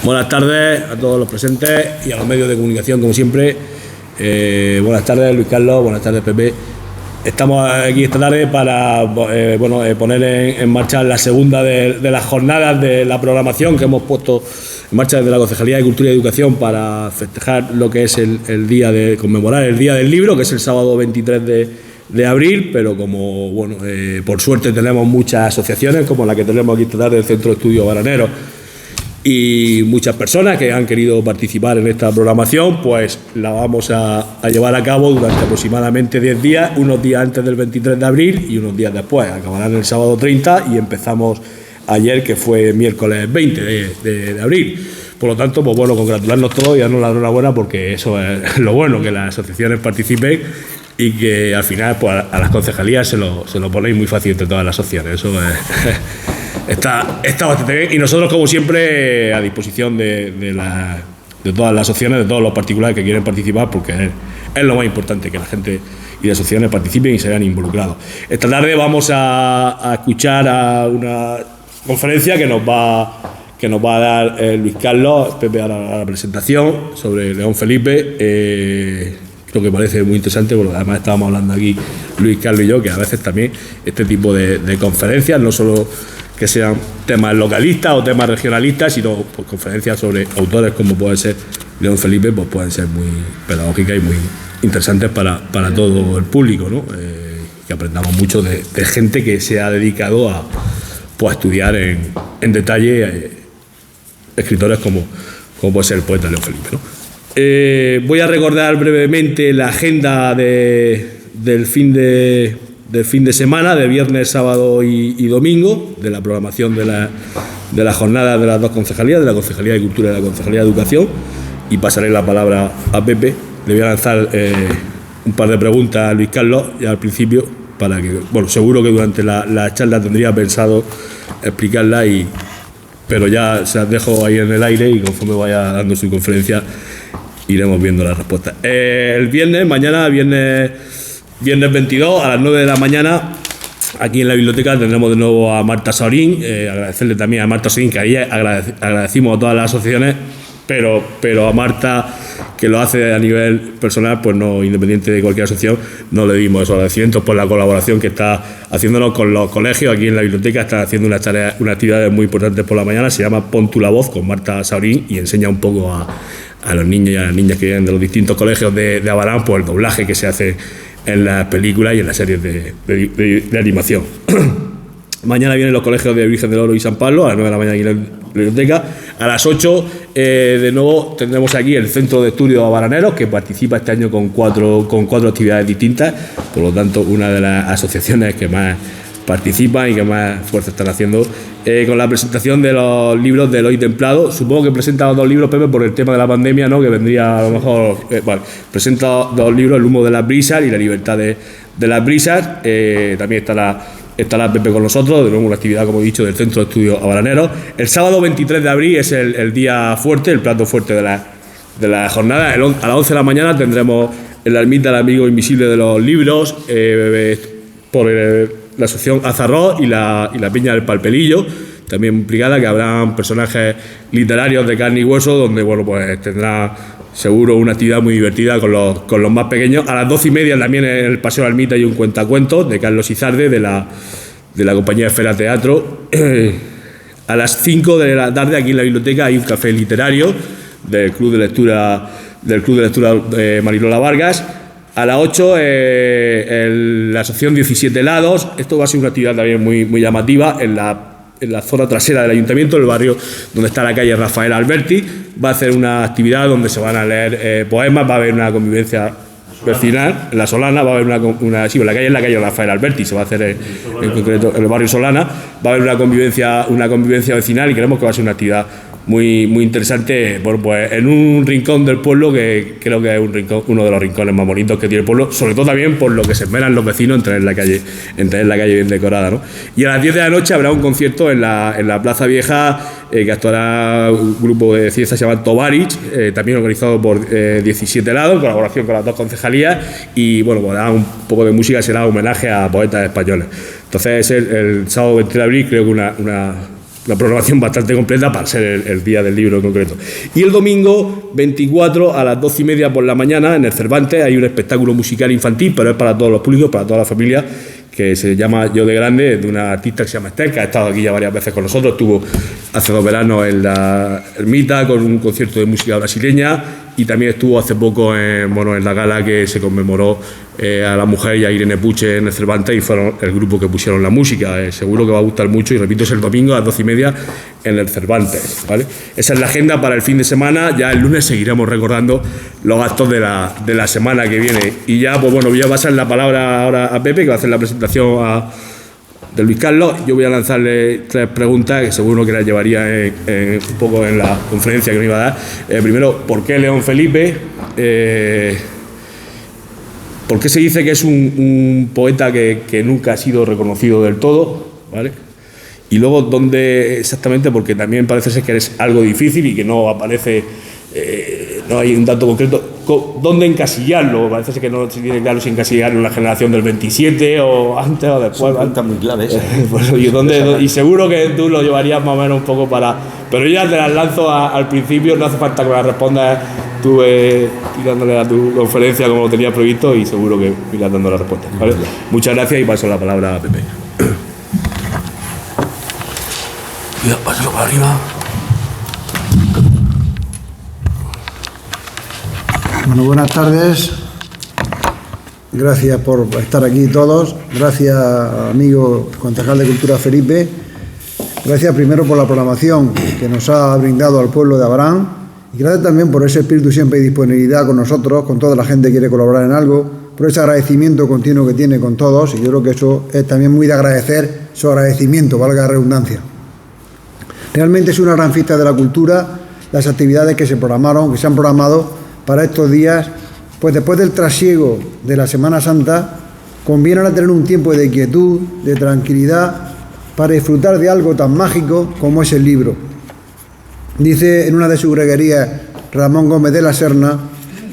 Buenas tardes a todos los presentes y a los medios de comunicación, como siempre. Buenas tardes, Luis Carlos. Buenas tardes, Pepe. Estamos aquí esta tarde para poner en marcha la segunda de las jornadas de la programación que hemos puesto en marcha desde la Concejalía de Cultura y Educación para festejar lo que es el día de conmemorar el Día del Libro, que es el sábado 23 de abril, pero como por suerte tenemos muchas asociaciones, como la que tenemos aquí esta tarde, el Centro de Estudios Baraneros, y muchas personas que han querido participar en esta programación, pues la vamos a llevar a cabo durante aproximadamente 10 días, unos días antes del 23 de abril y unos días después. Acabarán el sábado 30 y empezamos ayer, que fue miércoles 20 de abril. Por lo tanto, pues bueno, congratularnos todos y darnos la enhorabuena, porque eso es lo bueno, que las asociaciones participen y que al final pues a las concejalías se lo ponéis muy fácil entre todas las asociaciones. Eso está bastante bien, y nosotros, como siempre, a disposición de todas las asociaciones, de todos los particulares que quieren participar, porque es lo más importante, que la gente y las asociaciones participen y se vean involucrados. Esta tarde vamos a escuchar a una conferencia que nos va a dar Luis Carlos. Pepe hará la presentación sobre León Felipe. Creo que parece muy interesante, porque además estábamos hablando aquí Luis Carlos y yo, que a veces también este tipo de conferencias, no solo que sean temas localistas o temas regionalistas, sino pues, conferencias sobre autores como puede ser León Felipe, pues pueden ser muy pedagógicas y muy interesantes para todo el público, ¿no? Que aprendamos mucho de gente que se ha dedicado a estudiar en detalle escritores como puede ser el poeta León Felipe, ¿no? Voy a recordar brevemente la agenda del fin de semana, de viernes, sábado y domingo, de la programación de la jornada de las dos concejalías, de la Concejalía de Cultura y de la Concejalía de Educación, y pasaré la palabra a Pepe. Le voy a lanzar un par de preguntas a Luis Carlos ya al principio, para que, bueno, seguro que durante la charla tendría pensado explicarla, pero ya se las dejo ahí en el aire, y conforme vaya dando su conferencia iremos viendo las respuestas. El viernes 22 a las 9 de la mañana, aquí en la biblioteca tendremos de nuevo a Marta Saurín. Agradecerle también a Marta Saurín, que ahí agradecimos a todas las asociaciones, pero a Marta, que lo hace a nivel personal, pues no, independiente de cualquier asociación, no le dimos esos agradecimientos por la colaboración que está haciéndonos con los colegios. Aquí en la biblioteca están haciendo unas actividades muy importantes por la mañana. Se llama Pon tu la voz con Marta Saurín, y enseña un poco a los niños y a las niñas que vienen de los distintos colegios de Abarán, pues el doblaje que se hace en las películas y en las series de animación. Mañana vienen los colegios de Virgen del Oro y San Pablo a las 9 de la mañana aquí en la biblioteca. A las 8 de nuevo tendremos aquí el Centro de Estudios Baraneros, que participa este año con cuatro actividades distintas. Por lo tanto, una de las asociaciones que más participan y que más fuerza están haciendo, con la presentación de los libros de Eloy Templado. Supongo que presenta los dos libros, Pepe, por el tema de la pandemia, ¿no? Que vendría a lo mejor. Presenta dos libros: El humo de las brisas y La libertad de las brisas. También estará Pepe con nosotros, de nuevo una actividad, como he dicho, del Centro de Estudios Baraneros. El sábado 23 de abril es el día fuerte, el plato fuerte de la jornada. A las 11 de la mañana tendremos en la ermita El amigo invisible de los libros, por la asociación Azarró y la Piña del Palpelillo, también implicada, que habrán personajes literarios de carne y hueso, donde pues tendrá seguro una actividad muy divertida con los más pequeños. A las 12:30 también en el Paseo de la Ermita hay un cuentacuentos de Carlos Izarde, de la compañía Esfera Teatro. A las 5 de la tarde aquí en la biblioteca hay un café literario del Club de Lectura Marilola Vargas. A las 8 la asociación 17 helados. Esto va a ser una actividad también muy llamativa en la zona trasera del ayuntamiento, el barrio donde está la calle Rafael Alberti. Va a hacer una actividad donde se van a leer poemas, va a haber una convivencia vecinal. En la Solana va a haber la calle es la calle Rafael Alberti, se va a hacer en concreto en el barrio Solana. Va a haber una convivencia vecinal, y creemos que va a ser una actividad muy interesante, pues en un rincón del pueblo que creo que es uno de los rincones más bonitos que tiene el pueblo, sobre todo también por lo que se esmeran los vecinos en tener la calle bien decorada, ¿no? Y a las 10 de la noche habrá un concierto en la Plaza Vieja, que actuará un grupo de ciencias llamado Tovarich, también organizado por 17 helados, en colaboración con las dos concejalías, y bueno, pues un poco de música, será homenaje a poetas españoles. Entonces el sábado 20 de abril creo que la programación bastante completa para ser el día del libro en concreto. Y el domingo 24 a las 12:30 por la mañana en el Cervantes hay un espectáculo musical infantil, pero es para todos los públicos, para toda la familia, que se llama Yo de Grande, de una artista que se llama Esther, que ha estado aquí ya varias veces con nosotros. Estuvo hace 2 veranos en la Ermita con un concierto de música brasileña, y también estuvo hace poco en la gala que se conmemoró a la mujer y a Irene Puche en el Cervantes, y fueron el grupo que pusieron la música. Seguro que va a gustar mucho, y repito, es el domingo a las 12:30 en el Cervantes, ¿vale? Esa es la agenda para el fin de semana. Ya el lunes seguiremos recordando los actos de la semana que viene. Y ya, pues bueno, voy a pasar la palabra ahora a Pepe, que va a hacer la presentación de Luis Carlos. Yo voy a lanzarle 3 preguntas que seguro que las llevaría un poco en la conferencia que me iba a dar. Primero, ¿por qué León Felipe? ¿Por qué se dice que es un poeta que nunca ha sido reconocido del todo? ¿Vale? Y luego, ¿dónde exactamente? Porque también parece ser que es algo difícil y que no aparece, no hay un dato concreto. ¿Dónde encasillarlo? Parece ser que no se tiene claro si encasillarlo en la generación del 27 o antes o después. Son preguntas muy claves. Pues, y seguro que tú lo llevarías más o menos un poco para... Pero ya te las lanzo al principio, no hace falta que me las respondas tú tirándole a tu conferencia como lo tenías previsto, y seguro que irás dando la respuesta, ¿vale? Muchas gracias, y paso la palabra a Pepe. Cuidado, pásalo para arriba. Bueno, buenas tardes. Gracias por estar aquí todos. Gracias, amigo concejal de Cultura Felipe. Gracias primero por la programación que nos ha brindado al pueblo de Abraham. Y gracias también por ese espíritu siempre de disponibilidad con nosotros, con toda la gente que quiere colaborar en algo, por ese agradecimiento continuo que tiene con todos. Y yo creo que eso es también muy de agradecer, su agradecimiento, valga la redundancia. Realmente es una gran fiesta de la cultura, las actividades que se programaron, que se han programado para estos días, pues después del trasiego de la Semana Santa, conviene ahora tener un tiempo de quietud, de tranquilidad, para disfrutar de algo tan mágico como es el libro. Dice en una de sus greguerías Ramón Gómez de la Serna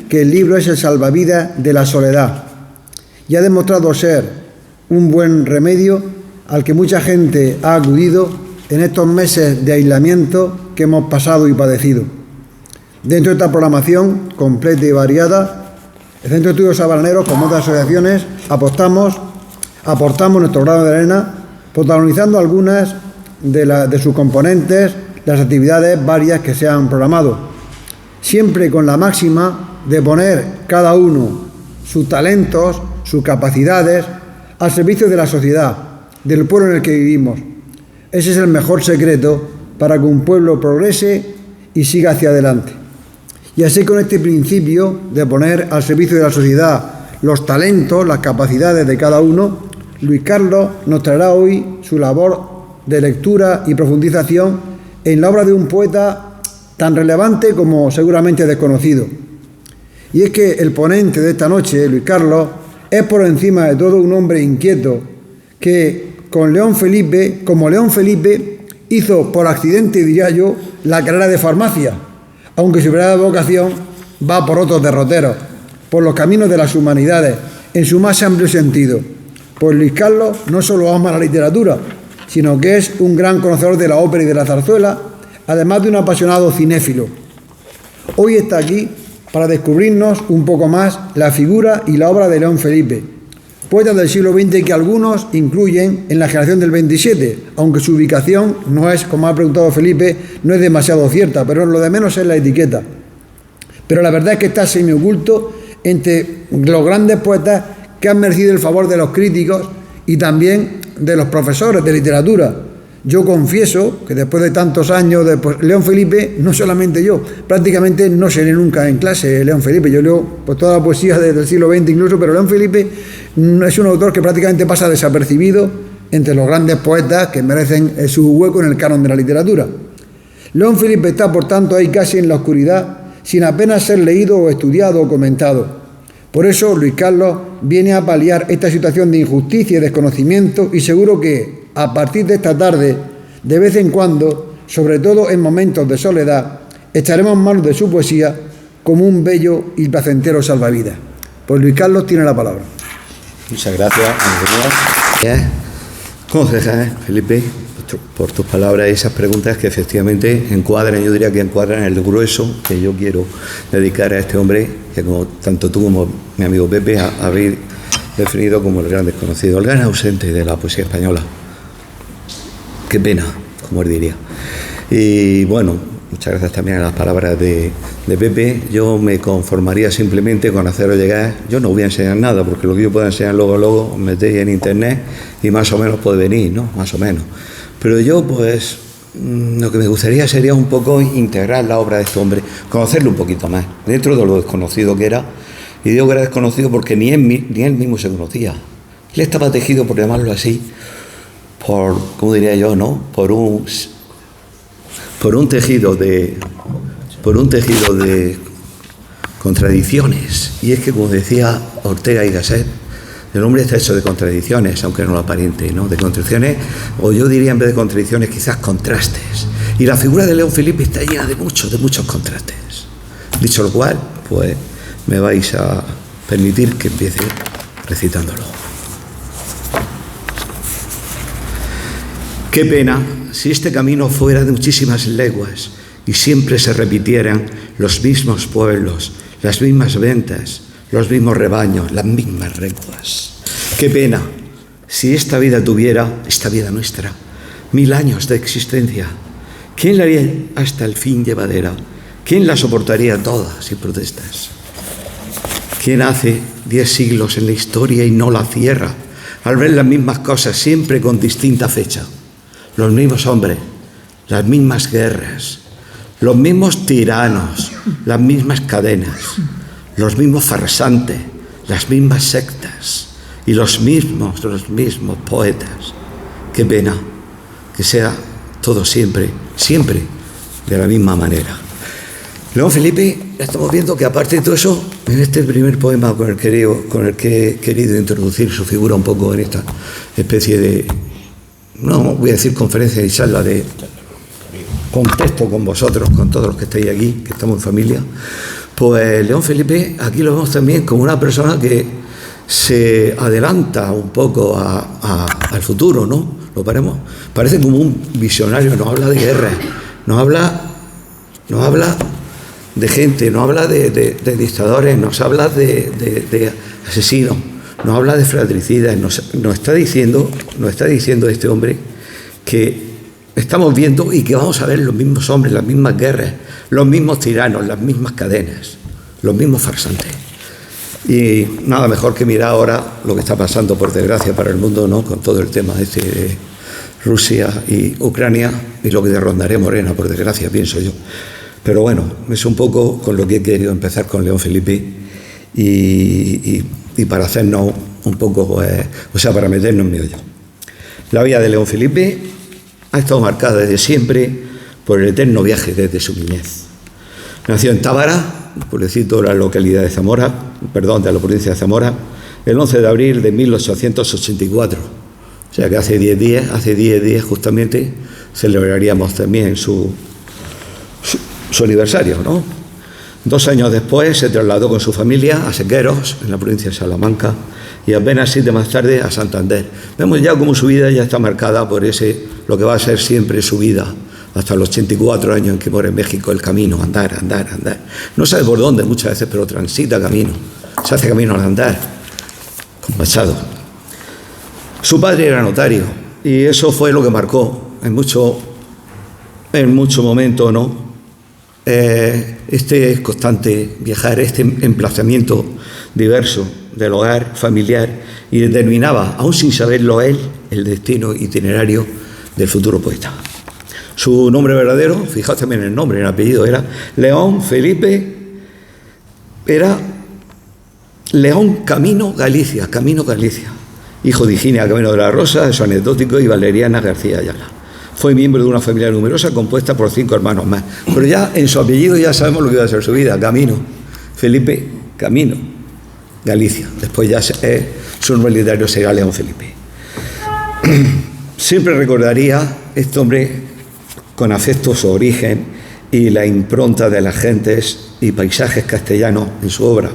que el libro es el salvavidas de la soledad, y ha demostrado ser un buen remedio al que mucha gente ha acudido en estos meses de aislamiento que hemos pasado y padecido. Dentro de esta programación completa y variada, el Centro de Estudios Sabananeros, como otras asociaciones, aportamos nuestro grano de arena, protagonizando algunas de sus componentes, las actividades varias que se han programado, siempre con la máxima de poner cada uno sus talentos, sus capacidades al servicio de la sociedad, del pueblo en el que vivimos. Ese es el mejor secreto para que un pueblo progrese y siga hacia adelante. Y así, con este principio de poner al servicio de la sociedad los talentos, las capacidades de cada uno, Luis Carlos nos traerá hoy su labor de lectura y profundización en la obra de un poeta tan relevante como seguramente desconocido. Y es que el ponente de esta noche, Luis Carlos, es por encima de todo un hombre inquieto que, como León Felipe, hizo por accidente, diría yo, la carrera de farmacia, aunque su verdadera vocación va por otros derroteros, por los caminos de las humanidades, en su más amplio sentido. Pues Luis Carlos no solo ama la literatura, sino que es un gran conocedor de la ópera y de la zarzuela, además de un apasionado cinéfilo. Hoy está aquí para descubrirnos un poco más la figura y la obra de León Felipe, poeta del siglo XX que algunos incluyen en la generación del 27, aunque su ubicación no es, como ha preguntado Felipe, no es demasiado cierta, pero lo de menos es la etiqueta. Pero la verdad es que está semioculto entre los grandes poetas que han merecido el favor de los críticos y también de los profesores de literatura. Yo confieso que después de tantos años, León Felipe, no solamente yo, prácticamente no seré nunca en clase León Felipe. Yo leo toda la poesía desde el siglo XX incluso, pero León Felipe es un autor que prácticamente pasa desapercibido entre los grandes poetas que merecen su hueco en el canon de la literatura. León Felipe está, por tanto, ahí casi en la oscuridad, sin apenas ser leído o estudiado o comentado. Por eso Luis Carlos viene a paliar esta situación de injusticia y desconocimiento, y seguro que a partir de esta tarde, de vez en cuando, sobre todo en momentos de soledad, echaremos manos de su poesía como un bello y placentero salvavidas. Pues Luis Carlos tiene la palabra. Muchas gracias, concejal Felipe, por tus palabras y esas preguntas que efectivamente encuadran, yo diría que encuadran el grueso que yo quiero dedicar a este hombre, que como tanto tú como mi amigo Pepe habéis definido como el gran desconocido, el gran ausente de la poesía española. Qué pena, como él diría. Y bueno, muchas gracias también a las palabras de Pepe. Yo me conformaría simplemente con haceros llegar, yo no voy a enseñar nada, porque lo que yo pueda enseñar luego os metéis en internet y más o menos puede venir, ¿no? Más o menos. Pero yo, pues, lo que me gustaría sería un poco integrar la obra de este hombre, conocerlo un poquito más, dentro de lo desconocido que era. Y digo que era desconocido porque ni él mismo se conocía. Él estaba tejido, por llamarlo así, por, ¿cómo diría yo, no? Por un tejido de contradicciones. Y es que, como decía Ortega y Gasset, el hombre está hecho de contradicciones, aunque no lo aparente, ¿no? De contradicciones, o yo diría en vez de contradicciones, quizás contrastes. Y la figura de León Felipe está llena de muchos contrastes. Dicho lo cual, pues me vais a permitir que empiece recitándolo. Qué pena si este camino fuera de muchísimas leguas y siempre se repitieran los mismos pueblos, las mismas ventas, los mismos rebaños, las mismas rencuas. Qué pena si esta vida tuviera, esta vida nuestra, 1000 años de existencia. ¿Quién la haría hasta el fin llevadera? ¿Quién la soportaría toda sin protestas? ¿Quién hace 10 siglos en la historia y no la cierra al ver las mismas cosas siempre con distinta fecha? Los mismos hombres, las mismas guerras, los mismos tiranos, las mismas cadenas, los mismos farsantes, las mismas sectas y los mismos poetas. Qué pena que sea todo siempre de la misma manera. León Felipe, estamos viendo que aparte de todo eso, en este primer poema con el que he querido introducir su figura un poco en esta especie de, no voy a decir conferencia y charla, de contexto con vosotros, con todos los que estáis aquí, que estamos en familia, pues León Felipe aquí lo vemos también como una persona que se adelanta un poco al futuro, ¿no? Lo veremos. Parece como un visionario, nos habla de guerra, nos habla de gente, nos habla de dictadores, nos habla de asesinos, nos habla de fratricidas, nos está diciendo este hombre que estamos viendo y que vamos a ver los mismos hombres, las mismas guerras, los mismos tiranos, las mismas cadenas, los mismos farsantes. Y nada mejor que mirar ahora lo que está pasando, por desgracia, para el mundo, ¿no? Con todo el tema de Rusia y Ucrania y lo que de rondaré Morena, por desgracia, pienso yo. Pero bueno, es un poco con lo que he querido empezar con León Felipe y para hacernos un poco, para meternos en meollo. La vida de León Felipe ha estado marcada desde siempre por el eterno viaje desde su niñez. Nació en Tábara, un pueblecito de la localidad de Zamora, de la provincia de Zamora, el 11 de abril de 1884. O sea que hace 10 días justamente celebraríamos también su aniversario, ¿no? 2 años después se trasladó con su familia a Sequeros, en la provincia de Salamanca, y apenas 7 más tarde a Santander. Vemos ya cómo su vida ya está marcada por lo que va a ser siempre su vida, hasta los 84 años en que muere en México, el camino, andar. No sabe por dónde muchas veces, pero transita camino, se hace camino al andar, con Machado. Su padre era notario, y eso fue lo que marcó en mucho momento, ¿no? Este constante viajar, este emplazamiento diverso del hogar familiar, y determinaba, aún sin saberlo él, el destino itinerario del futuro poeta. Su nombre verdadero, fijaos también en el nombre, en el apellido, era León Felipe, era León Camino Galicia, hijo de Higinia Camino de la Rosa, de su anecdótico, y Valeriana García Ayala. Fue miembro de una familia numerosa compuesta por 5 hermanos más. Pero ya en su apellido ya sabemos lo que iba a ser su vida. Camino, Felipe, Camino, Galicia. Después ya su nombre literario será León Felipe. Siempre recordaría este hombre con afecto su origen y la impronta de las gentes y paisajes castellanos en su obra,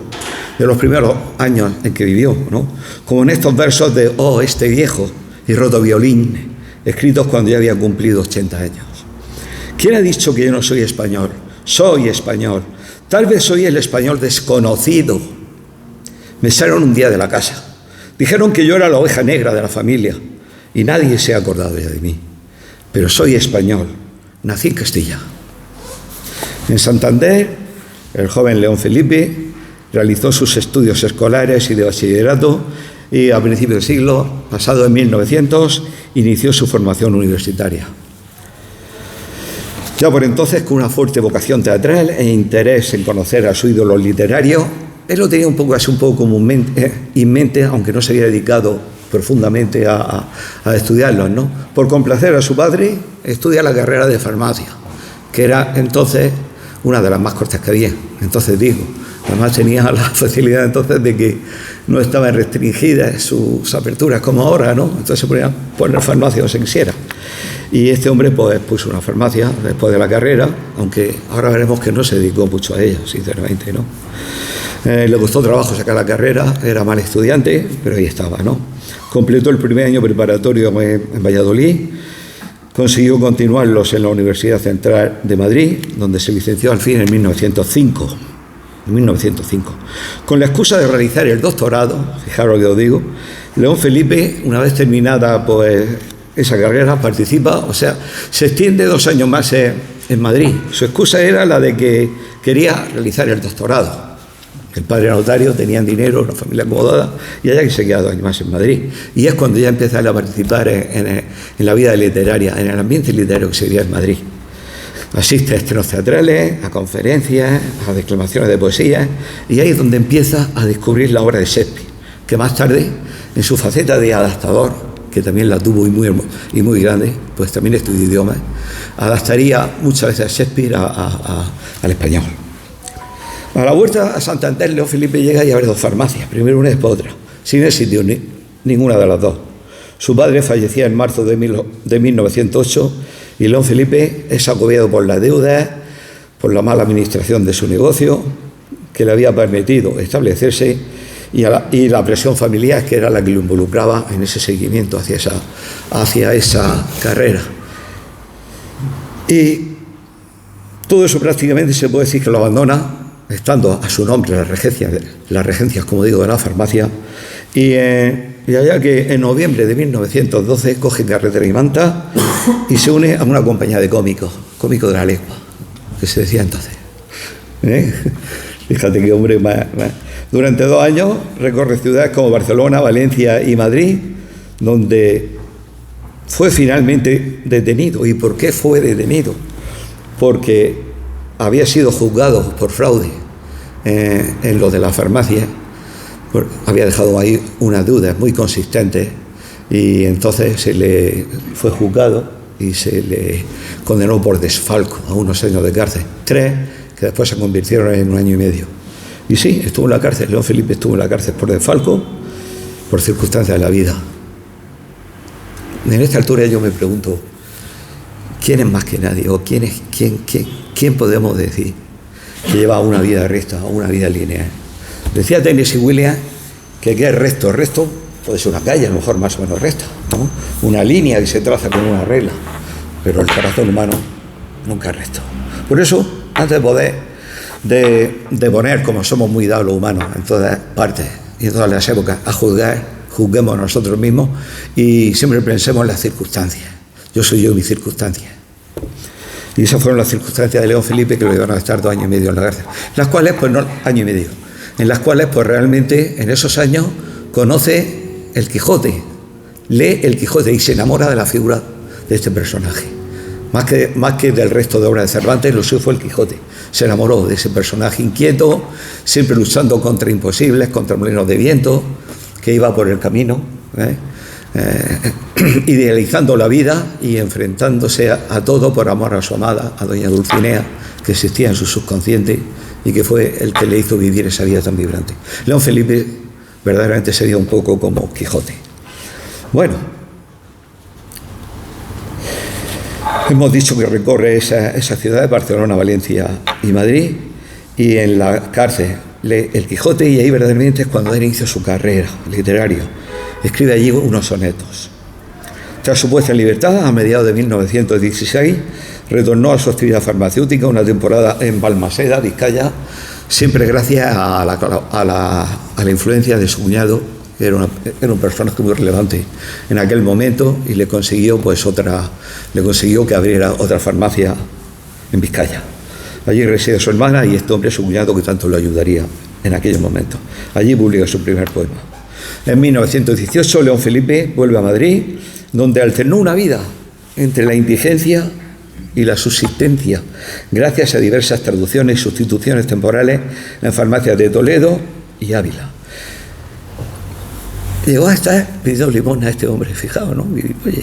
de los primeros años en que vivió, ¿no? Como en estos versos de: oh, este viejo y roto violín, escritos cuando ya había cumplido 80 años. ¿Quién ha dicho que yo no soy español? Soy español. Tal vez soy el español desconocido. Me echaron un día de la casa. Dijeron que yo era la oveja negra de la familia y nadie se ha acordado ya de mí. Pero soy español. Nací en Castilla. En Santander, el joven León Felipe realizó sus estudios escolares y de bachillerato y a principios del siglo pasado, en 1900, inició su formación universitaria. Ya por entonces, con una fuerte vocación teatral e interés en conocer a su ídolo literario, él lo tenía un poco como en mente, aunque no se había dedicado profundamente a estudiarlos, ¿no? Por complacer a su padre, estudia la carrera de farmacia, que era entonces una de las más cortas que había. Entonces digo, además tenía la facilidad entonces de que no estaban restringidas sus aperturas como ahora, ¿no? Entonces se podía poner farmacia o se quisiera. Y este hombre pues puso una farmacia después de la carrera, aunque ahora veremos que no se dedicó mucho a ella, sinceramente, ¿no? Le costó trabajo sacar la carrera, era mal estudiante, pero ahí estaba, ¿no? Completó el primer año preparatorio en Valladolid, consiguió continuarlos en la Universidad Central de Madrid, donde se licenció al fin en 1905. Con la excusa de realizar el doctorado, fijaros lo que os digo, León Felipe, una vez terminada pues esa carrera, participa, o sea, se extiende 2 años más en Madrid. Su excusa era la de que quería realizar el doctorado. El padre era notario, tenían dinero, una familia acomodada, y allá que se queda 2 años más en Madrid. Y es cuando ya empieza a participar en la vida literaria, en el ambiente literario que se vivía en Madrid. Asiste a estrenos teatrales, a conferencias, a declamaciones de poesía, y ahí es donde empieza a descubrir la obra de Shakespeare, que más tarde, en su faceta de adaptador, que también la tuvo y muy grande, pues también estudió idiomas, adaptaría muchas veces a Shakespeare al español. A la vuelta a Santander, León Felipe llega y abre 2 farmacias, primero una y después otra, sin éxito ninguna de las 2. Su padre fallecía en marzo de 1908 y León Felipe es agobiado por la deuda, por la mala administración de su negocio, que le había permitido establecerse, y la presión familiar, que era la que lo involucraba en ese seguimiento hacia esa carrera. Y todo eso prácticamente se puede decir que lo abandona, estando a su nombre las regencias, como digo, de la farmacia, y allá que en noviembre de 1912 coge carretera y manta y se une a una compañía de cómicos de la legua, que se decía entonces. Fíjate qué hombre más. Durante 2 años recorre ciudades como Barcelona, Valencia y Madrid, donde fue finalmente detenido. ¿Y por qué fue detenido? Porque había sido juzgado por fraude en lo de la farmacia, había dejado ahí unas deudas muy consistentes y entonces se le fue juzgado y se le condenó por desfalco a unos años de cárcel, 3 que después se convirtieron en 1 año y medio. Y sí, estuvo en la cárcel, León Felipe estuvo en la cárcel por desfalco, por circunstancias de la vida. En esta altura yo me pregunto, ¿quién es más que nadie? ¿O quién podemos decir que lleva una vida recta o una vida lineal? Decía Tennessee Williams que ¿qué es recto? Recto puede ser una calle, a lo mejor más o menos recta, ¿no? Una línea que se traza con una regla, pero el corazón humano nunca es recto. Por eso, antes de poner, como somos muy dados los humanos en todas partes y en todas las épocas, a juzgar, juzguemos a nosotros mismos y siempre pensemos en las circunstancias. Yo soy yo y mis circunstancias. Y esas fueron las circunstancias de León Felipe, que lo iban a estar 2 años y medio en la cárcel. Las cuales, pues no, 1 año y medio. En las cuales, pues realmente, en esos años, conoce el Quijote, lee el Quijote y se enamora de la figura de este personaje. Más que del resto de obras de Cervantes, lo suyo fue el Quijote. Se enamoró de ese personaje inquieto, siempre luchando contra imposibles, contra molinos de viento, que iba por el camino, idealizando la vida y enfrentándose a todo por amor a su amada, a doña Dulcinea, que existía en su subconsciente y que fue el que le hizo vivir esa vida tan vibrante. León Felipe verdaderamente sería un poco como Quijote. Bueno, hemos dicho que recorre esa ciudad de Barcelona, Valencia y Madrid, y en la cárcel lee el Quijote, y ahí verdaderamente es cuando da inicio a su carrera literaria. Escribe allí unos sonetos. Tras su puesta en libertad, a mediados de 1916, retornó a su actividad farmacéutica una temporada en Balmaseda, Vizcaya, siempre gracias a la influencia de su cuñado, que era un personaje muy relevante en aquel momento, y le consiguió que abriera otra farmacia en Vizcaya. Allí reside su hermana y este hombre, su cuñado, que tanto lo ayudaría en aquellos momentos. Allí publicó su primer poema. En 1918, León Felipe vuelve a Madrid, donde alternó una vida entre la indigencia y la subsistencia, gracias a diversas traducciones y sustituciones temporales en farmacias de Toledo y Ávila. Llegó a estar pidiendo limosna a este hombre, fijaos, ¿no?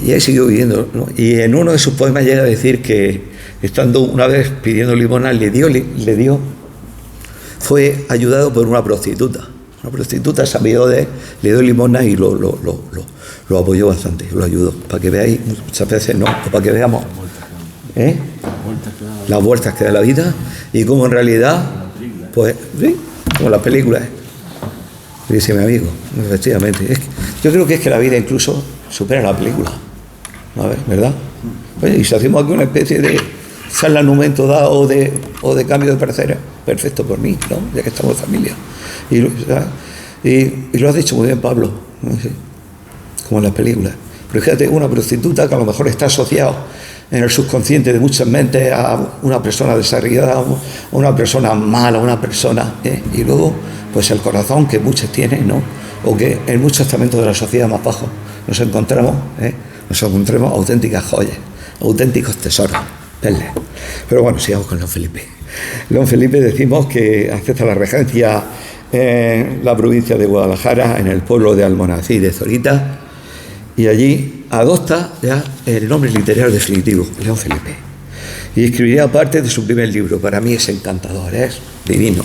Y ahí siguió viviendo, ¿no? Y en uno de sus poemas llega a decir que, estando una vez pidiendo limosna, fue ayudado por una prostituta. Una prostituta se apoyó de él, le dio limosna y lo apoyó bastante, lo ayudó. Para que veáis, muchas veces no, o para que veamos las vueltas que da la vida y cómo en realidad, pues, sí, como las películas. Dice mi amigo, efectivamente. Yo creo que es que la vida incluso supera la película. A ver, ¿verdad? Oye, y si hacemos aquí una especie de charla en un momento dado o de cambio de parecer, perfecto por mí, ¿no? Ya que estamos en familia. Y lo has dicho muy bien, Pablo, ¿no? Sí, como en las películas. Pero fíjate, una prostituta que a lo mejor está asociado en el subconsciente de muchas mentes a una persona desarrollada, a una persona mala, una persona, y luego pues el corazón que muchos tienen, ¿no? O que en muchos estamentos de la sociedad más bajos nos encontramos auténticas joyas, auténticos tesoros. Verle. Pero bueno, sigamos con León Felipe. León Felipe, decimos que acepta la regencia en la provincia de Guadalajara, en el pueblo de Almonací de Zorita, y allí adopta ya el nombre literario definitivo, León Felipe. Y escribiría parte de su primer libro. Para mí es encantador, es divino,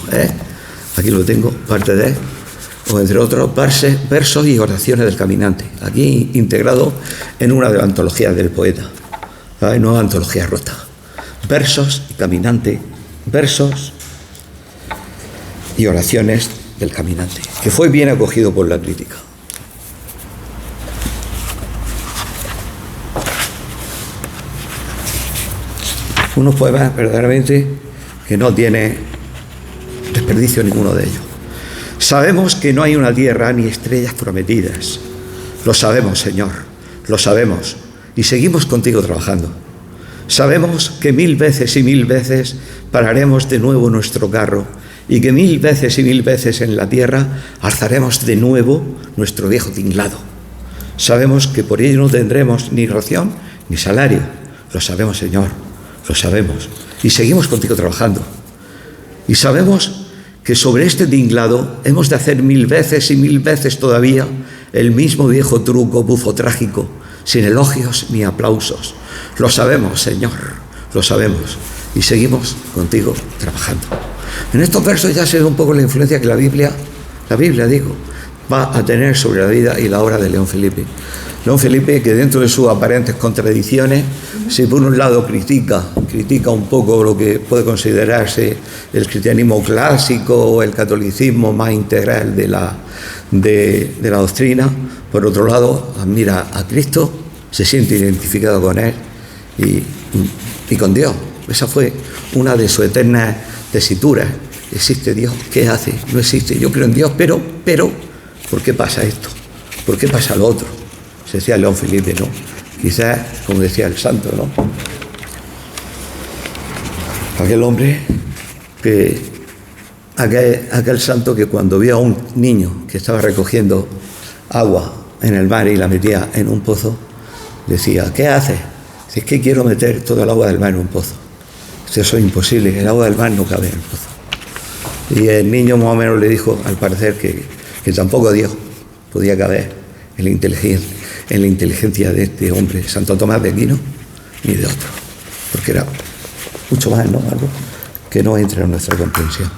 Aquí lo tengo, parte de él, o entre otros, versos y oraciones del caminante, aquí integrado en una de las antologías del poeta, ¿sabes? No antología rota. Versos y caminante, versos y oraciones del caminante, que fue bien acogido por la crítica. Unos poemas verdaderamente que no tiene desperdicio ninguno de ellos. Sabemos que no hay una tierra ni estrellas prometidas. Lo sabemos, Señor, lo sabemos, y seguimos contigo trabajando. Sabemos que 1000 veces y 1000 veces pararemos de nuevo nuestro carro y que 1000 veces y 1000 veces en la tierra alzaremos de nuevo nuestro viejo tinglado. Sabemos que por ello no tendremos ni ración ni salario. Lo sabemos, Señor, lo sabemos, y seguimos contigo trabajando. Y sabemos que sobre este tinglado hemos de hacer 1000 veces y 1000 veces todavía el mismo viejo truco bufo trágico, sin elogios ni aplausos. Lo sabemos, Señor, lo sabemos, y seguimos contigo trabajando. En estos versos ya se ve un poco la influencia que la Biblia va a tener sobre la vida y la obra de León Felipe. León Felipe, que dentro de sus aparentes contradicciones, si por un lado critica un poco lo que puede considerarse el cristianismo clásico o el catolicismo más integral de la doctrina, por otro lado admira a Cristo, se siente identificado con él y con Dios. Esa fue una de sus eternas tesituras. ¿Existe Dios? ¿Qué hace? No existe. Yo creo en Dios, pero ¿por qué pasa esto? ¿Por qué pasa lo otro? Se decía León Felipe, ¿no? Quizás, como decía el santo, ¿no? Aquel hombre aquel santo que cuando vio a un niño que estaba recogiendo agua en el mar y la metía en un pozo, decía, ¿qué haces? Dice, es que quiero meter todo el agua del mar en un pozo. Eso es imposible, el agua del mar no cabe en el pozo. Y el niño más o menos le dijo, al parecer, que tampoco Dios podía caber en la inteligencia de este hombre, Santo Tomás de Aquino, ni de otro, porque era mucho más, ¿no? Algo que no entra en nuestra comprensión.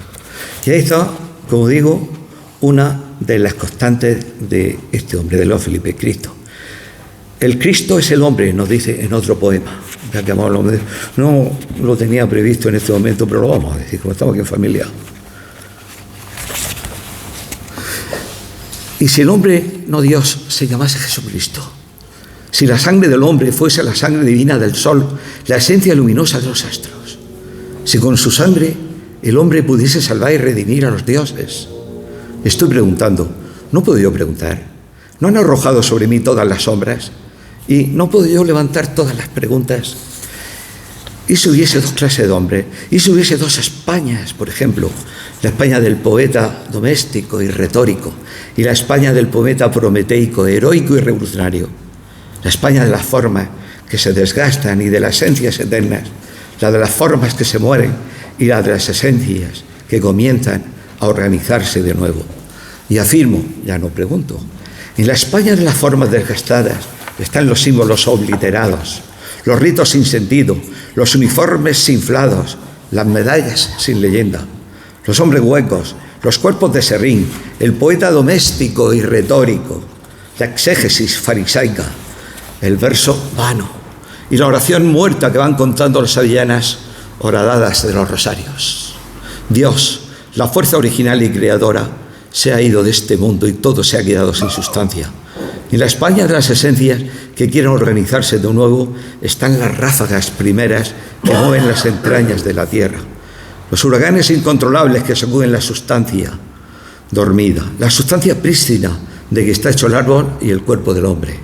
Y ahí está, como digo, una de las constantes de este hombre, de León Felipe, Cristo. El Cristo es el hombre, nos dice en otro poema. Ya que no lo tenía previsto en este momento, pero lo vamos a decir, como estamos aquí en familia. Y si el hombre, no Dios, se llamase Jesucristo, Si la sangre del hombre fuese la sangre divina del sol, la esencia luminosa de los astros. Si con su sangre el hombre pudiese salvar y redimir a los dioses. Estoy preguntando, ¿no puedo yo preguntar? ¿No han arrojado sobre mí todas las sombras? ¿Y no puedo yo levantar todas las preguntas? ¿Y si hubiese dos clases de hombres? ¿Y si hubiese dos Españas, por ejemplo? La España del poeta doméstico y retórico, y la España del poeta prometeico, heroico y revolucionario. La España de las formas que se desgastan y de las esencias eternas, la de las formas que se mueren y la de las esencias que comienzan a organizarse de nuevo. Y afirmo, ya no pregunto, en la España de las formas desgastadas están los símbolos obliterados, los ritos sin sentido, los uniformes inflados, las medallas sin leyenda, los hombres huecos, los cuerpos de serrín, el poeta doméstico y retórico, la exégesis farisaica, el verso vano y la oración muerta que van contando las sevillanas horadadas de los rosarios. Dios, la fuerza original y creadora, se ha ido de este mundo y todo se ha quedado sin sustancia. En la España de las esencias que quieren organizarse de nuevo están las ráfagas primeras que mueven las entrañas de la tierra, los huracanes incontrolables que sacuden la sustancia dormida, la sustancia prístina de que está hecho el árbol y el cuerpo del hombre.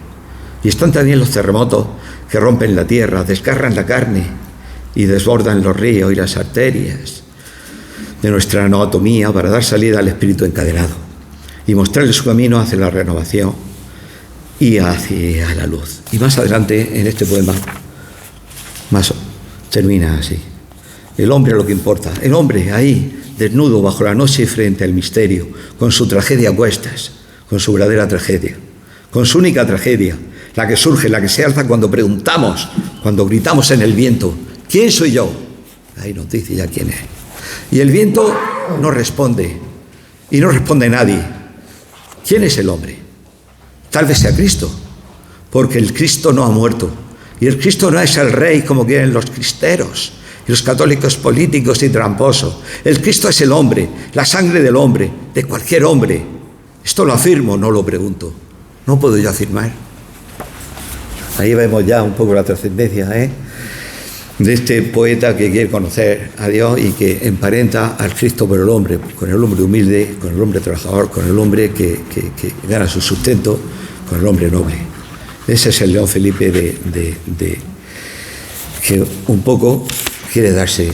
Y están también los terremotos que rompen la tierra, desgarran la carne y desbordan los ríos y las arterias de nuestra anatomía para dar salida al espíritu encadenado y mostrarle su camino hacia la renovación y hacia la luz. Y más adelante en este poema más termina así: el hombre es lo que importa, el hombre ahí desnudo bajo la noche frente al misterio, con su tragedia a cuestas, con su verdadera tragedia, con su única tragedia, la que surge, la que se alza cuando preguntamos, cuando gritamos en el viento: ¿quién soy yo? Ahí nos dice ya quién es. Y el viento no responde, y no responde nadie. ¿Quién es el hombre? Tal vez sea Cristo, porque el Cristo no ha muerto, y el Cristo no es el rey como quieren los cristeros y los católicos políticos y tramposos. El Cristo es el hombre, la sangre del hombre, de cualquier hombre. Esto lo afirmo, no lo pregunto. No puedo yo afirmar. Ahí vemos ya un poco la trascendencia, de este poeta que quiere conocer a Dios y que emparenta al Cristo por el hombre, con el hombre humilde, con el hombre trabajador, con el hombre que gana su sustento, con el hombre noble. Ese es el León Felipe que un poco quiere darse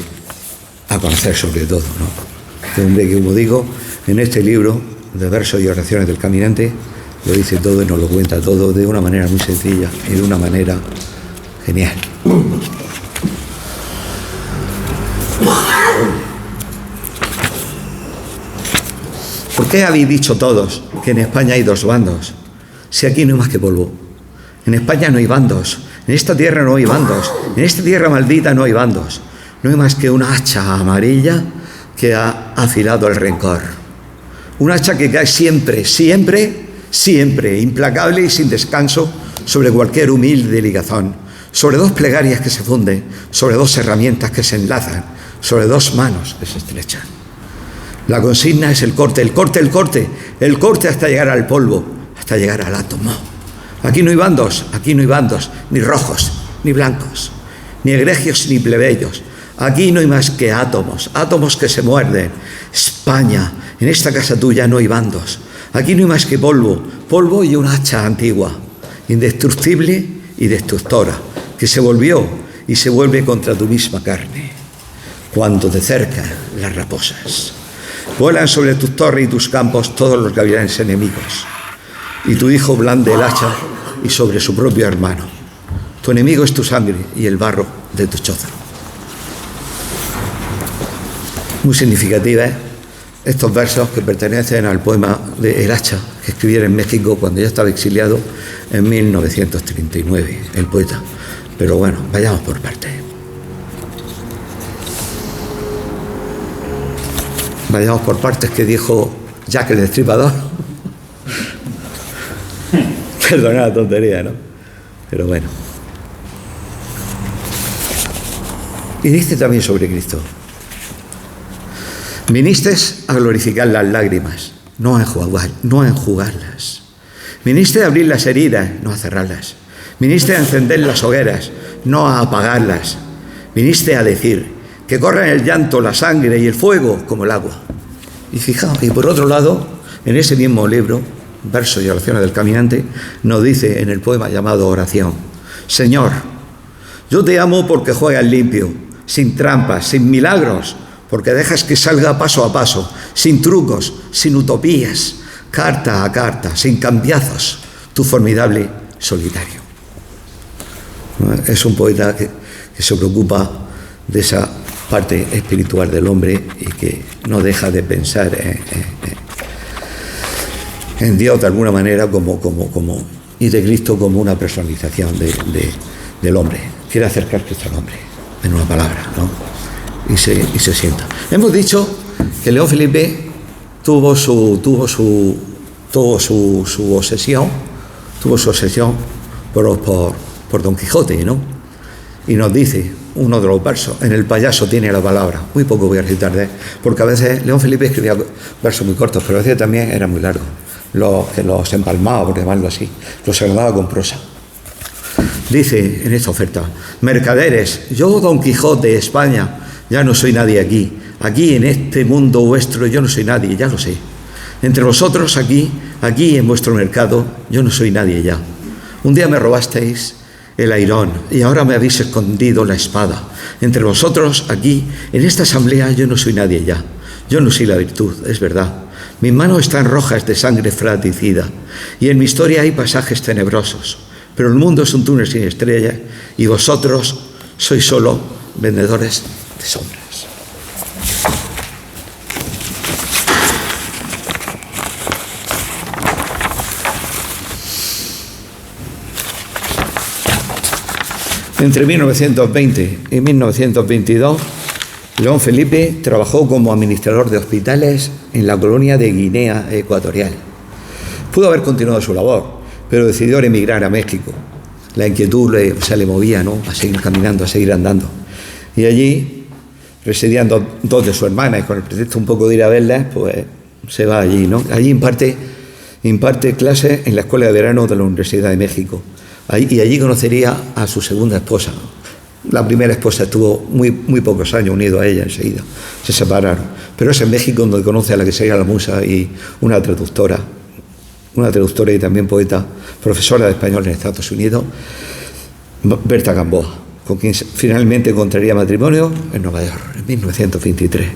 a conocer sobre todo, ¿no? Este hombre que, como digo, en este libro de versos y oraciones del caminante lo dice todo y nos lo cuenta todo de una manera muy sencilla y de una manera genial. ¿Por qué habéis dicho todos que en España hay dos bandos? Si aquí no hay más que polvo. En España no hay bandos. En esta tierra no hay bandos. En esta tierra maldita no hay bandos. No hay más que una hacha amarilla que ha afilado el rencor. Un hacha que cae siempre, siempre, siempre, implacable y sin descanso, sobre cualquier humilde ligazón, sobre dos plegarias que se funden, sobre dos herramientas que se enlazan, sobre dos manos que se estrechan. La consigna es el corte, el corte, el corte, el corte hasta llegar al polvo, hasta llegar al átomo. Aquí no hay bandos, ni rojos, ni blancos, ni egregios, ni plebeyos. Aquí no hay más que átomos, átomos que se muerden. España, en esta casa tuya no hay bandos. Aquí no hay más que polvo, polvo y una hacha antigua, indestructible y destructora, que se volvió y se vuelve contra tu misma carne. Cuando te cercan las raposas, vuelan sobre tus torres y tus campos todos los gavilanes enemigos, y tu hijo blande el hacha y sobre su propio hermano. Tu enemigo es tu sangre y el barro de tu choza. Muy significativa, estos versos que pertenecen al poema de El hacha, que escribiera en México cuando ya estaba exiliado en 1939, el poeta. Pero bueno, vayamos por partes. Vayamos por partes, que dijo Jack el Destripador. Perdona la tontería, ¿no? Pero bueno. Y dice también sobre Cristo: vinisteis a glorificar las lágrimas, no a enjugarlas. Viniste a abrir las heridas, no a cerrarlas. Viniste a encender las hogueras, no a apagarlas. Viniste a decir que corren el llanto, la sangre y el fuego como el agua. Y fijaos, y por otro lado, en ese mismo libro, Versos y oraciones del caminante, nos dice en el poema llamado Oración: Señor, yo te amo porque juegas limpio, sin trampas, sin milagros, porque dejas que salga paso a paso, sin trucos, sin utopías, carta a carta, sin cambiazos, tu formidable solitario. Es un poeta que se preocupa de esa parte espiritual del hombre y que no deja de pensar en Dios de alguna manera y de Cristo como una personalización del hombre. Quiere acercar Cristo al hombre, en una palabra, ¿no? Y se sienta. Hemos dicho que León Felipe tuvo su obsesión por Don Quijote, ¿no? Y nos dice uno de los versos: en el payaso tiene la palabra. Muy poco voy a recitar de él, porque a veces León Felipe escribía versos muy cortos, pero a veces también era muy largo. Los empalmaba, por llamarlo así, los agradaba con prosa. Dice en esta oferta: mercaderes, yo Don Quijote, España, ya no soy nadie aquí. Aquí en este mundo vuestro yo no soy nadie, ya lo sé. Entre vosotros aquí en vuestro mercado, yo no soy nadie ya. Un día me robasteis el airón y ahora me habéis escondido la espada. Entre vosotros aquí, en esta asamblea, yo no soy nadie ya. Yo no soy la virtud, es verdad. Mis manos están rojas de sangre fratricida y en mi historia hay pasajes tenebrosos. Pero el mundo es un túnel sin estrellas y vosotros sois solo vendedores de sombras. Entre 1920 y 1922, León Felipe trabajó como administrador de hospitales en la colonia de Guinea Ecuatorial. Pudo haber continuado su labor, pero decidió emigrar a México. La inquietud le movía, ¿no?, a seguir caminando, a seguir andando. Y allí residían dos de sus hermanas, y con el pretexto un poco de ir a verlas, pues se va allí, ¿no? Allí imparte clases en la Escuela de Verano de la Universidad de México. Y allí conocería a su segunda esposa. La primera esposa estuvo muy pocos años unido a ella enseguida. Se separaron. Pero es en México donde conoce a la que sería la musa y una traductora y también poeta, profesora de español en Estados Unidos, Berta Gamboa, con quien finalmente contraería matrimonio en Nueva York, en 1923.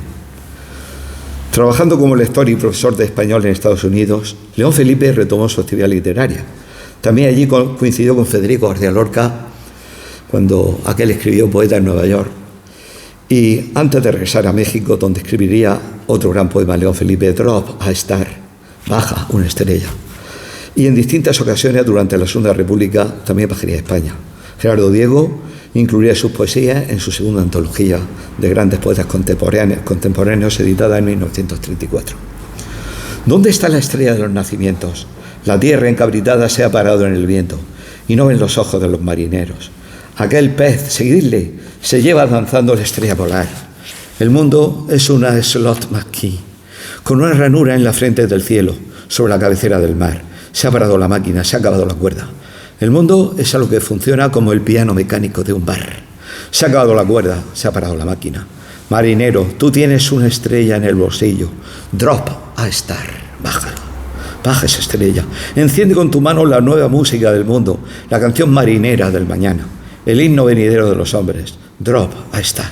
Trabajando como lector y profesor de español en Estados Unidos, León Felipe retomó su actividad literaria. También allí coincidió con Federico García Lorca, cuando aquel escribió Poeta en Nueva York. Y antes de regresar a México, donde escribiría otro gran poema, León Felipe, Drop a Star, baja una estrella. Y en distintas ocasiones durante la Segunda República también bajaría a España. Gerardo Diego incluiría sus poesías en su segunda antología de grandes poetas contemporáneos, editada en 1934. ¿Dónde está la estrella de los nacimientos? La tierra encabritada se ha parado en el viento y no ven los ojos de los marineros. Aquel pez, seguidle, se lleva danzando la estrella polar. El mundo es una slot McKee, con una ranura en la frente del cielo, sobre la cabecera del mar. Se ha parado la máquina, se ha acabado la cuerda. El mundo es algo que funciona como el piano mecánico de un bar. Se ha acabado la cuerda, se ha parado la máquina. Marinero, tú tienes una estrella en el bolsillo. Drop a Star, bájalo. Baja esa estrella. Enciende con tu mano la nueva música del mundo, la canción marinera del mañana, el himno venidero de los hombres. Drop a Star.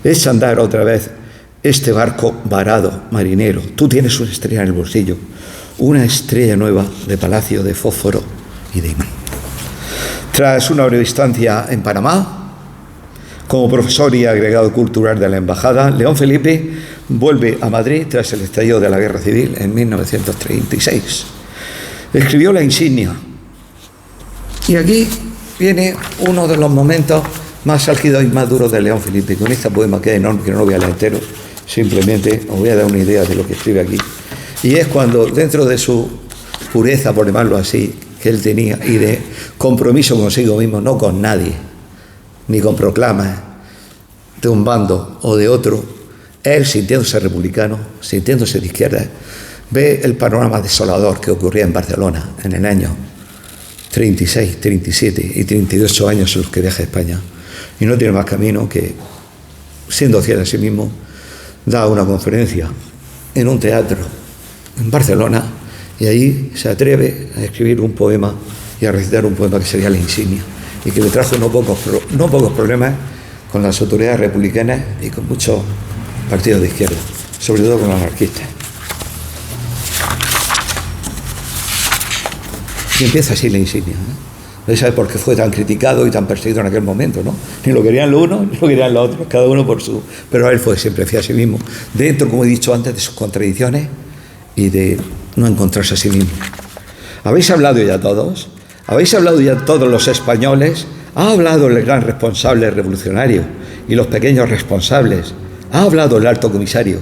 Echa a andar otra vez este barco varado, marinero. Tú tienes una estrella en el bolsillo, una estrella nueva de palacio, de fósforo y de imán. Tras una breve estancia en Panamá, como profesor y agregado cultural de la embajada, León Felipe vuelve a Madrid tras el estallido de la Guerra Civil en 1936. Escribió La Insignia. Y aquí viene uno de los momentos más álgidos y más duros de León Felipe, con este poema que es enorme, que no lo voy a leer entero, simplemente os voy a dar una idea de lo que escribe aquí. Y es cuando, dentro de su pureza, por llamarlo así, que él tenía, y de compromiso consigo mismo, no con nadie, ni con proclamas de un bando o de otro, él, sintiéndose republicano, sintiéndose de izquierda, ve el panorama desolador que ocurría en Barcelona en el año 36, 37 y 38 años en los que viaja a España. Y no tiene más camino que, siendo fiel a sí mismo, da una conferencia en un teatro en Barcelona y ahí se atreve a escribir un poema y a recitar un poema que sería La insignia y que le trajo no pocos problemas con las autoridades republicanas y con muchos partidos de izquierda, sobre todo con los anarquistas. Y empieza así La insignia, ¿no? ¿Sabes por qué fue tan criticado y tan perseguido en aquel momento, no? Ni lo querían lo uno, ni lo querían lo otro, cada uno por su... Pero él fue siempre fiel a sí mismo, dentro, como he dicho antes, de sus contradicciones y de no encontrarse a sí mismo. ¿Habéis hablado ya todos? ¿Habéis hablado ya todos los españoles? ¿Ha hablado el gran responsable revolucionario y los pequeños responsables? ¿Ha hablado el alto comisario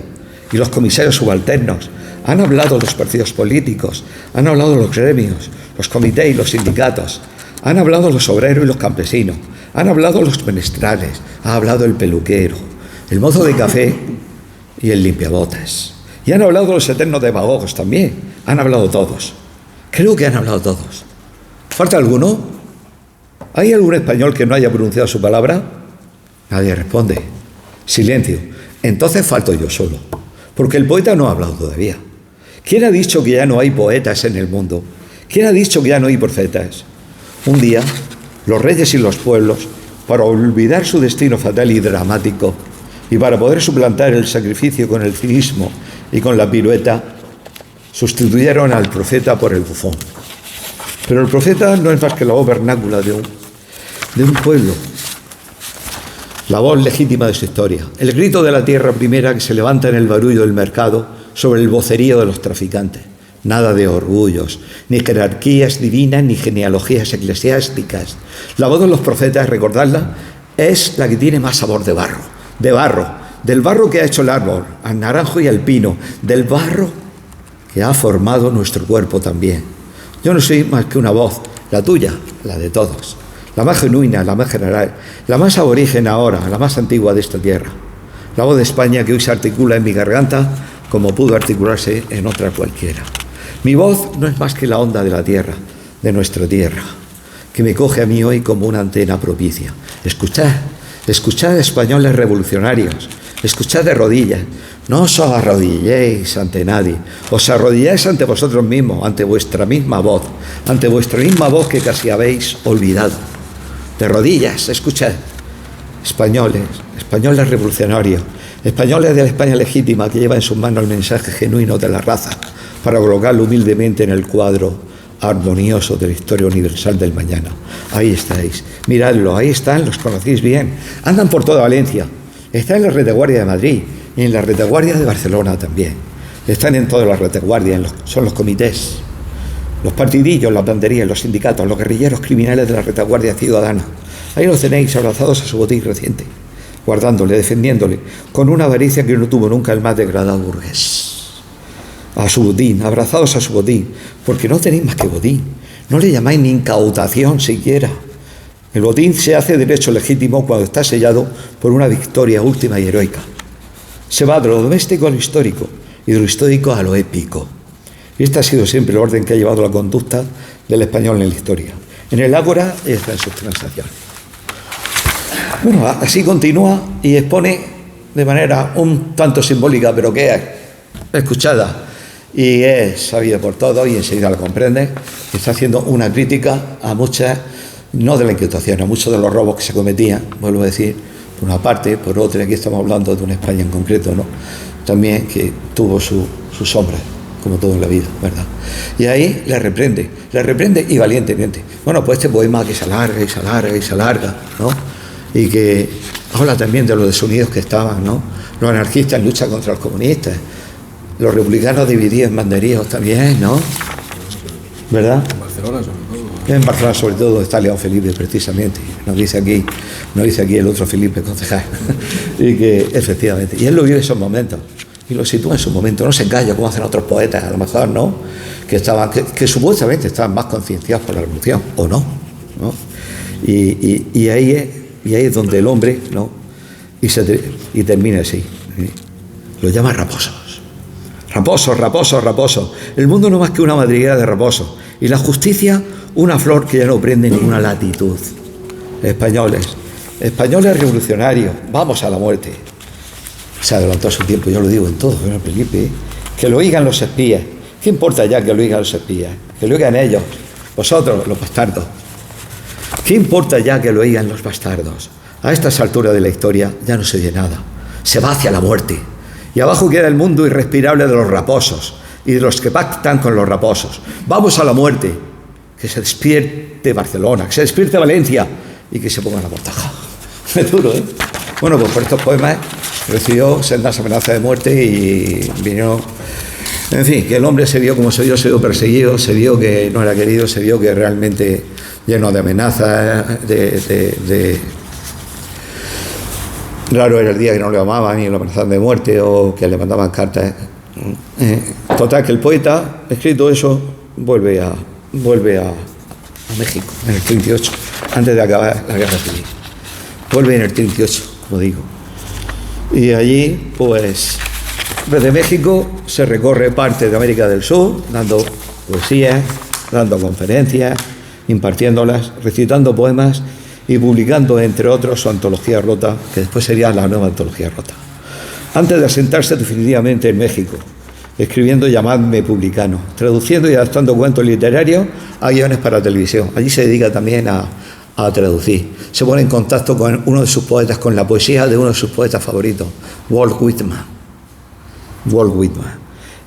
y los comisarios subalternos? ¿Han hablado los partidos políticos? ¿Han hablado los gremios, los comités y los sindicatos? Han hablado los obreros y los campesinos, han hablado los menestrales, ha hablado el peluquero, el mozo de café y el limpiabotas. Y han hablado los eternos demagogos también, han hablado todos. Creo que han hablado todos. ¿Falta alguno? ¿Hay algún español que no haya pronunciado su palabra? Nadie responde. Silencio. Entonces falto yo solo, porque el poeta no ha hablado todavía. ¿Quién ha dicho que ya no hay poetas en el mundo? ¿Quién ha dicho que ya no hay profetas? Un día, los reyes y los pueblos, para olvidar su destino fatal y dramático, y para poder suplantar el sacrificio con el cinismo y con la pirueta, sustituyeron al profeta por el bufón. Pero el profeta no es más que la voz vernácula de un pueblo, la voz legítima de su historia, el grito de la tierra primera que se levanta en el barullo del mercado sobre el vocerío de los traficantes. Nada de orgullos, ni jerarquías divinas, ni genealogías eclesiásticas. La voz de los profetas, recordadla, es la que tiene más sabor de barro, del barro que ha hecho el árbol, al naranjo y al pino, del barro que ha formado nuestro cuerpo también. Yo no soy más que una voz, la tuya, la de todos, la más genuina, la más general, la más aborigen ahora, la más antigua de esta tierra. La voz de España que hoy se articula en mi garganta como pudo articularse en otra cualquiera. Mi voz no es más que la onda de la tierra, de nuestra tierra, que me coge a mí hoy como una antena propicia. Escuchad españoles revolucionarios, escuchad de rodillas, no os arrodilléis ante nadie, os arrodilláis ante vosotros mismos, ante vuestra misma voz que casi habéis olvidado. De rodillas, escuchad, españoles revolucionarios, españoles de la España legítima que lleva en sus manos el mensaje genuino de la raza, para colocarlo humildemente en el cuadro armonioso de la historia universal del mañana. Ahí estáis, miradlo, ahí están, los conocéis bien, andan por toda Valencia, están en la retaguardia de Madrid y en la retaguardia de Barcelona también, están en todas las retaguardias, son los comités, los partidillos, las banderías, los sindicatos, los guerrilleros criminales de la retaguardia ciudadana. Ahí los tenéis abrazados a su botín reciente, guardándole, defendiéndole, con una avaricia que no tuvo nunca el más degradado burgués. A su botín, abrazados a su botín, porque no tenéis más que botín, no le llamáis ni incautación siquiera. El botín se hace derecho legítimo cuando está sellado por una victoria última y heroica. Se va de lo doméstico a lo histórico y de lo histórico a lo épico. Y este ha sido siempre el orden que ha llevado la conducta del español en la historia. En el ágora está en sus transacciones. Bueno, así continúa y expone de manera un tanto simbólica, pero que es escuchada y es sabido por todos y enseguida lo comprende, que está haciendo una crítica a muchas, no de la Inquisición, a muchos de los robos que se cometían, vuelvo a decir, por una parte, por otra, aquí estamos hablando de una España en concreto, ¿no? También que tuvo sus sombras, como todo en la vida, ¿verdad? Y ahí le reprende y valientemente. Bueno, pues este poema que se alarga y se alarga y se alarga, ¿no? Y que habla también de los desunidos que estaban, ¿no? Los anarquistas en lucha contra los comunistas, los republicanos divididos en banderíos también, ¿no? ¿Verdad? En Barcelona sobre todo. En Barcelona sobre todo está León Felipe precisamente, nos dice aquí el otro Felipe concejal, y que efectivamente, y él lo vive esos momentos, y lo sitúa en su momento, no se encalla como hacen otros poetas, a lo mejor, ¿no? Que supuestamente estaban más concienciados por la revolución, o no, ¿no? Y ahí es donde el hombre, ¿no? Y termina así, ¿sí? Lo llama raposos. Raposos. El mundo no es más que una madriguera de raposos. Y la justicia una flor que ya no prende ninguna latitud. Españoles revolucionarios, vamos a la muerte. Se adelantó a su tiempo, yo lo digo en todo, señor Felipe, que lo oigan los espías. ¿Qué importa ya que lo oigan los espías? Que lo oigan ellos, vosotros, los bastardos. ¿Qué importa ya que lo oigan los bastardos? A estas alturas de la historia ya no se oye nada. Se va hacia la muerte. Y abajo queda el mundo irrespirable de los raposos y de los que pactan con los raposos. Vamos a la muerte. Que se despierte Barcelona, que se despierte Valencia y que se ponga la mortaja. Es duro, ¿eh? Bueno, pues por estos poemas recibió sendas amenazas de muerte y vino... En fin, que el hombre se vio como se vio perseguido, se vio que no era querido, se vio que realmente lleno de amenazas, Raro era el día que no le amaban y lo amenazaban de muerte o que le mandaban cartas. Total, que el poeta, escrito eso, vuelve a México en el 38, antes de acabar la guerra civil. Vuelve en el 38, como digo. Y allí, pues, desde México se recorre parte de América del Sur, dando poesías, dando conferencias, impartiéndolas, recitando poemas y publicando, entre otros, su antología rota, que después sería la nueva antología rota. Antes de asentarse definitivamente en México, escribiendo Llamadme publicano, traduciendo y adaptando cuentos literarios a guiones para televisión. Allí se dedica también a traducir. Se pone en contacto con uno de sus poetas, con la poesía de uno de sus poetas favoritos, Walt Whitman.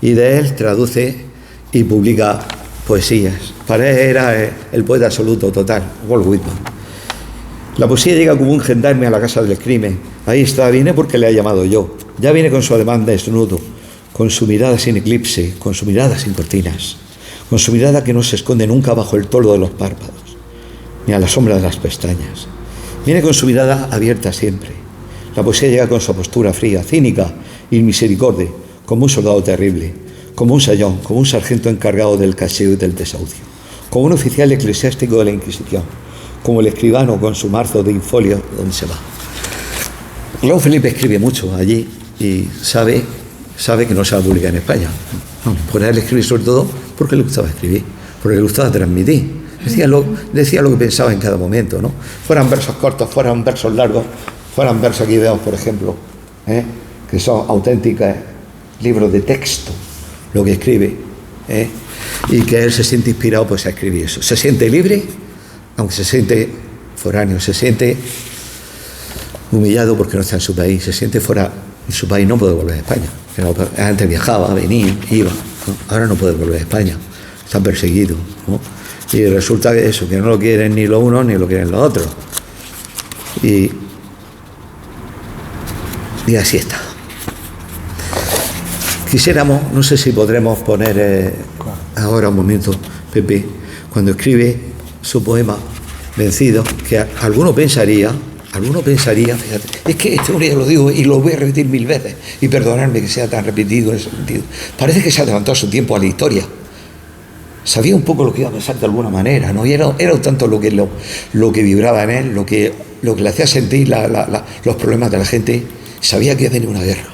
Y de él traduce y publica poesías. Para él era el poeta absoluto, total, Walt Whitman. La poesía llega como un gendarme a la casa del crimen. Ahí está, viene porque le ha llamado yo. Ya viene con su ademán desnudo, con su mirada sin eclipse, con su mirada sin cortinas, con su mirada que no se esconde nunca bajo el toldo de los párpados, ni a la sombra de las pestañas. Viene con su mirada abierta siempre. La poesía llega con su postura fría, cínica y misericorde, como un soldado terrible, como un sayón, como un sargento encargado del cacheo y del desahucio, como un oficial eclesiástico de la Inquisición, como el escribano con su marzo de infolio donde se va. Luego Felipe escribe mucho allí y sabe que no se va a publicar en España. Por él escribe sobre todo porque le gustaba escribir, porque le gustaba transmitir. Decía lo que pensaba en cada momento, ¿no? Fueran versos cortos, fueran versos largos, fueran versos que vemos, por ejemplo, que son auténticos libros de texto, lo que escribe, y que él se siente inspirado pues a escribir eso. Se siente libre, aunque se siente foráneo, se siente humillado porque no está en su país, se siente fuera de su país, no puede volver a España. Antes viajaba, venía, iba, ¿no? Ahora no puede volver a España, está perseguido, ¿no? Y resulta que eso, que no lo quieren ni lo uno ni lo quieren los otros. Y así está. Quisiéramos, no sé si podremos poner ahora un momento, Pepe, cuando escribe su poema Vencido, que alguno pensaría, fíjate, es que este hombre ya lo digo y lo voy a repetir 1000 veces, y perdonadme que sea tan repetido en ese sentido, parece que se ha adelantado su tiempo a la historia. Sabía un poco lo que iba a pasar de alguna manera, ¿no? Y era tanto lo que vibraba en él, lo que le hacía sentir los problemas de la gente. Sabía que iba a venir una guerra.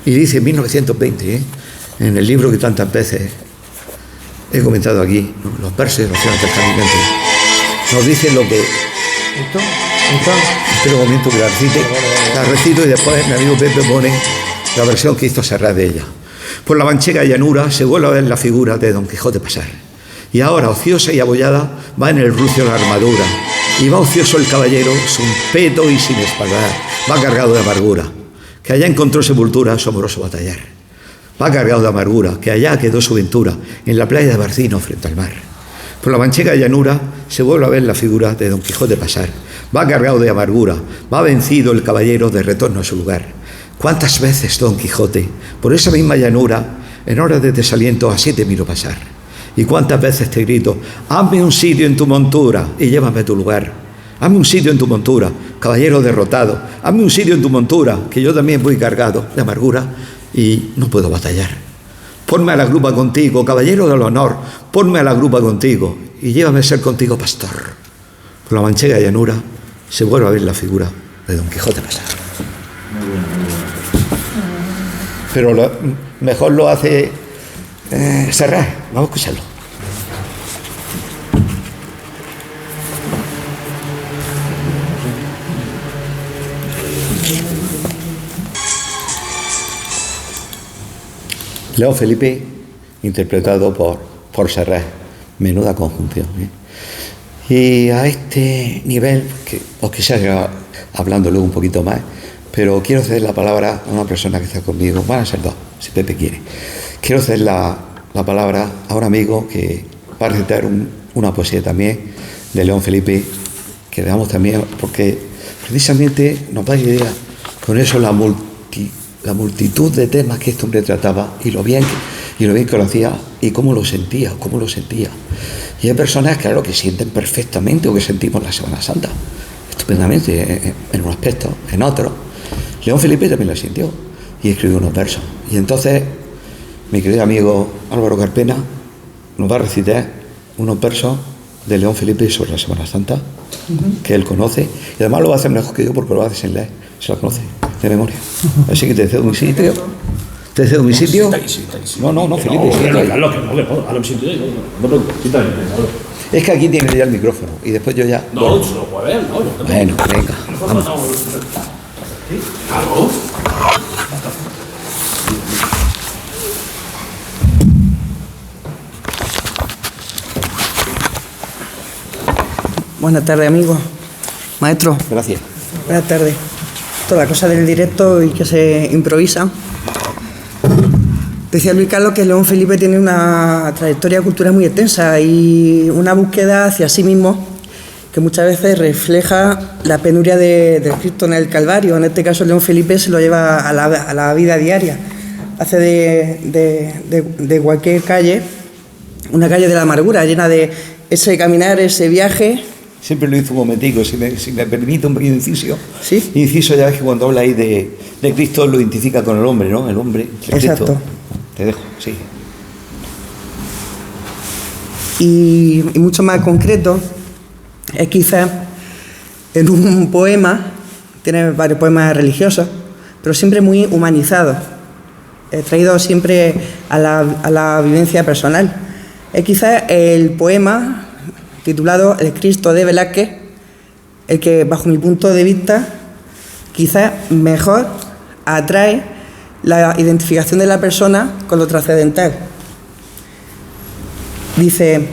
Y dice en 1920, en el libro que tantas veces he comentado aquí, ¿no? Los versos de Rocío Antercambiante, nos dice lo que... Espera un momento que la recito y después mi amigo Pepe pone la versión que hizo Serrat de ella. Por la manchega llanura se vuelve a ver la figura de Don Quijote pasar. Y ahora, ociosa y abollada, va en el rucio la armadura. Y va ocioso el caballero, sin peto y sin espaldar. Va cargado de amargura, que allá encontró sepultura su amoroso batallar. Va cargado de amargura, que allá quedó su ventura, en la playa de Barcino frente al mar. Por la manchega llanura se vuelve a ver la figura de Don Quijote pasar. Va cargado de amargura, va vencido el caballero de retorno a su lugar. ¿Cuántas veces, Don Quijote, por esa misma llanura, en horas de desaliento, así te miro pasar? ¿Y cuántas veces te grito, hazme un sitio en tu montura y llévame a tu lugar? Hazme un sitio en tu montura, caballero derrotado, hazme un sitio en tu montura, que yo también voy cargado de amargura y no puedo batallar. Ponme a la grupa contigo, caballero del honor, ponme a la grupa contigo y llévame a ser contigo pastor. Por la manchega llanura se vuelve a ver la figura de Don Quijote pasar. Pero mejor lo hace Serrat. Vamos a escucharlo. León Felipe, interpretado por Serrat. Menuda conjunción, ¿eh? Y a este nivel, que os quisiera hablando luego un poquito más, pero quiero ceder la palabra a una persona que está conmigo. Van a ser dos, si Pepe quiere. Quiero ceder la palabra a un amigo que va a recitar una poesía también de León Felipe, que le damos también, porque precisamente nos da idea con eso la multitud de temas que este hombre trataba y lo bien que lo hacía y cómo lo sentía. Y hay personas, claro, que sienten perfectamente lo que sentimos la Semana Santa, estupendamente, en un aspecto, en otro. León Felipe también lo sintió y escribió unos versos. Y entonces, mi querido amigo Álvaro Carpena nos va a recitar unos versos de León Felipe sobre la Semana Santa, que él conoce, y además lo va a hacer mejor que yo porque lo hace sin leer, se lo conoce de memoria. Así que te cedo mi sitio. ¿Te cedo mi sitio? No, Felipe. Es que aquí tiene ya el micrófono y después yo ya. No, se lo puede ver, no. Bueno, venga. Vamos. Claro. Buenas tardes, amigos. Maestro. Gracias. Buenas tardes. Toda la cosa del directo y que se improvisa. Decía Luis Carlos que León Felipe tiene una trayectoria cultural muy extensa y una búsqueda hacia sí mismo que muchas veces refleja la penuria de Cristo en el Calvario. En este caso, León Felipe se lo lleva a la vida diaria. Hace de cualquier calle una calle de la amargura, llena de ese caminar, ese viaje. Siempre lo hizo un momentico, si me permite un pequeño inciso. ¿Sí? Inciso, ya ves que cuando habla ahí de Cristo lo identifica con el hombre, ¿no? El hombre, el Exacto. Cristo. Te dejo, sí. Y mucho más concreto, es quizás en un poema, tiene varios poemas religiosos, pero siempre muy humanizados, traído siempre a la vivencia personal. Es quizás el poema titulado El Cristo de Velázquez, el que bajo mi punto de vista quizás mejor atrae la identificación de la persona con lo trascendental. Dice: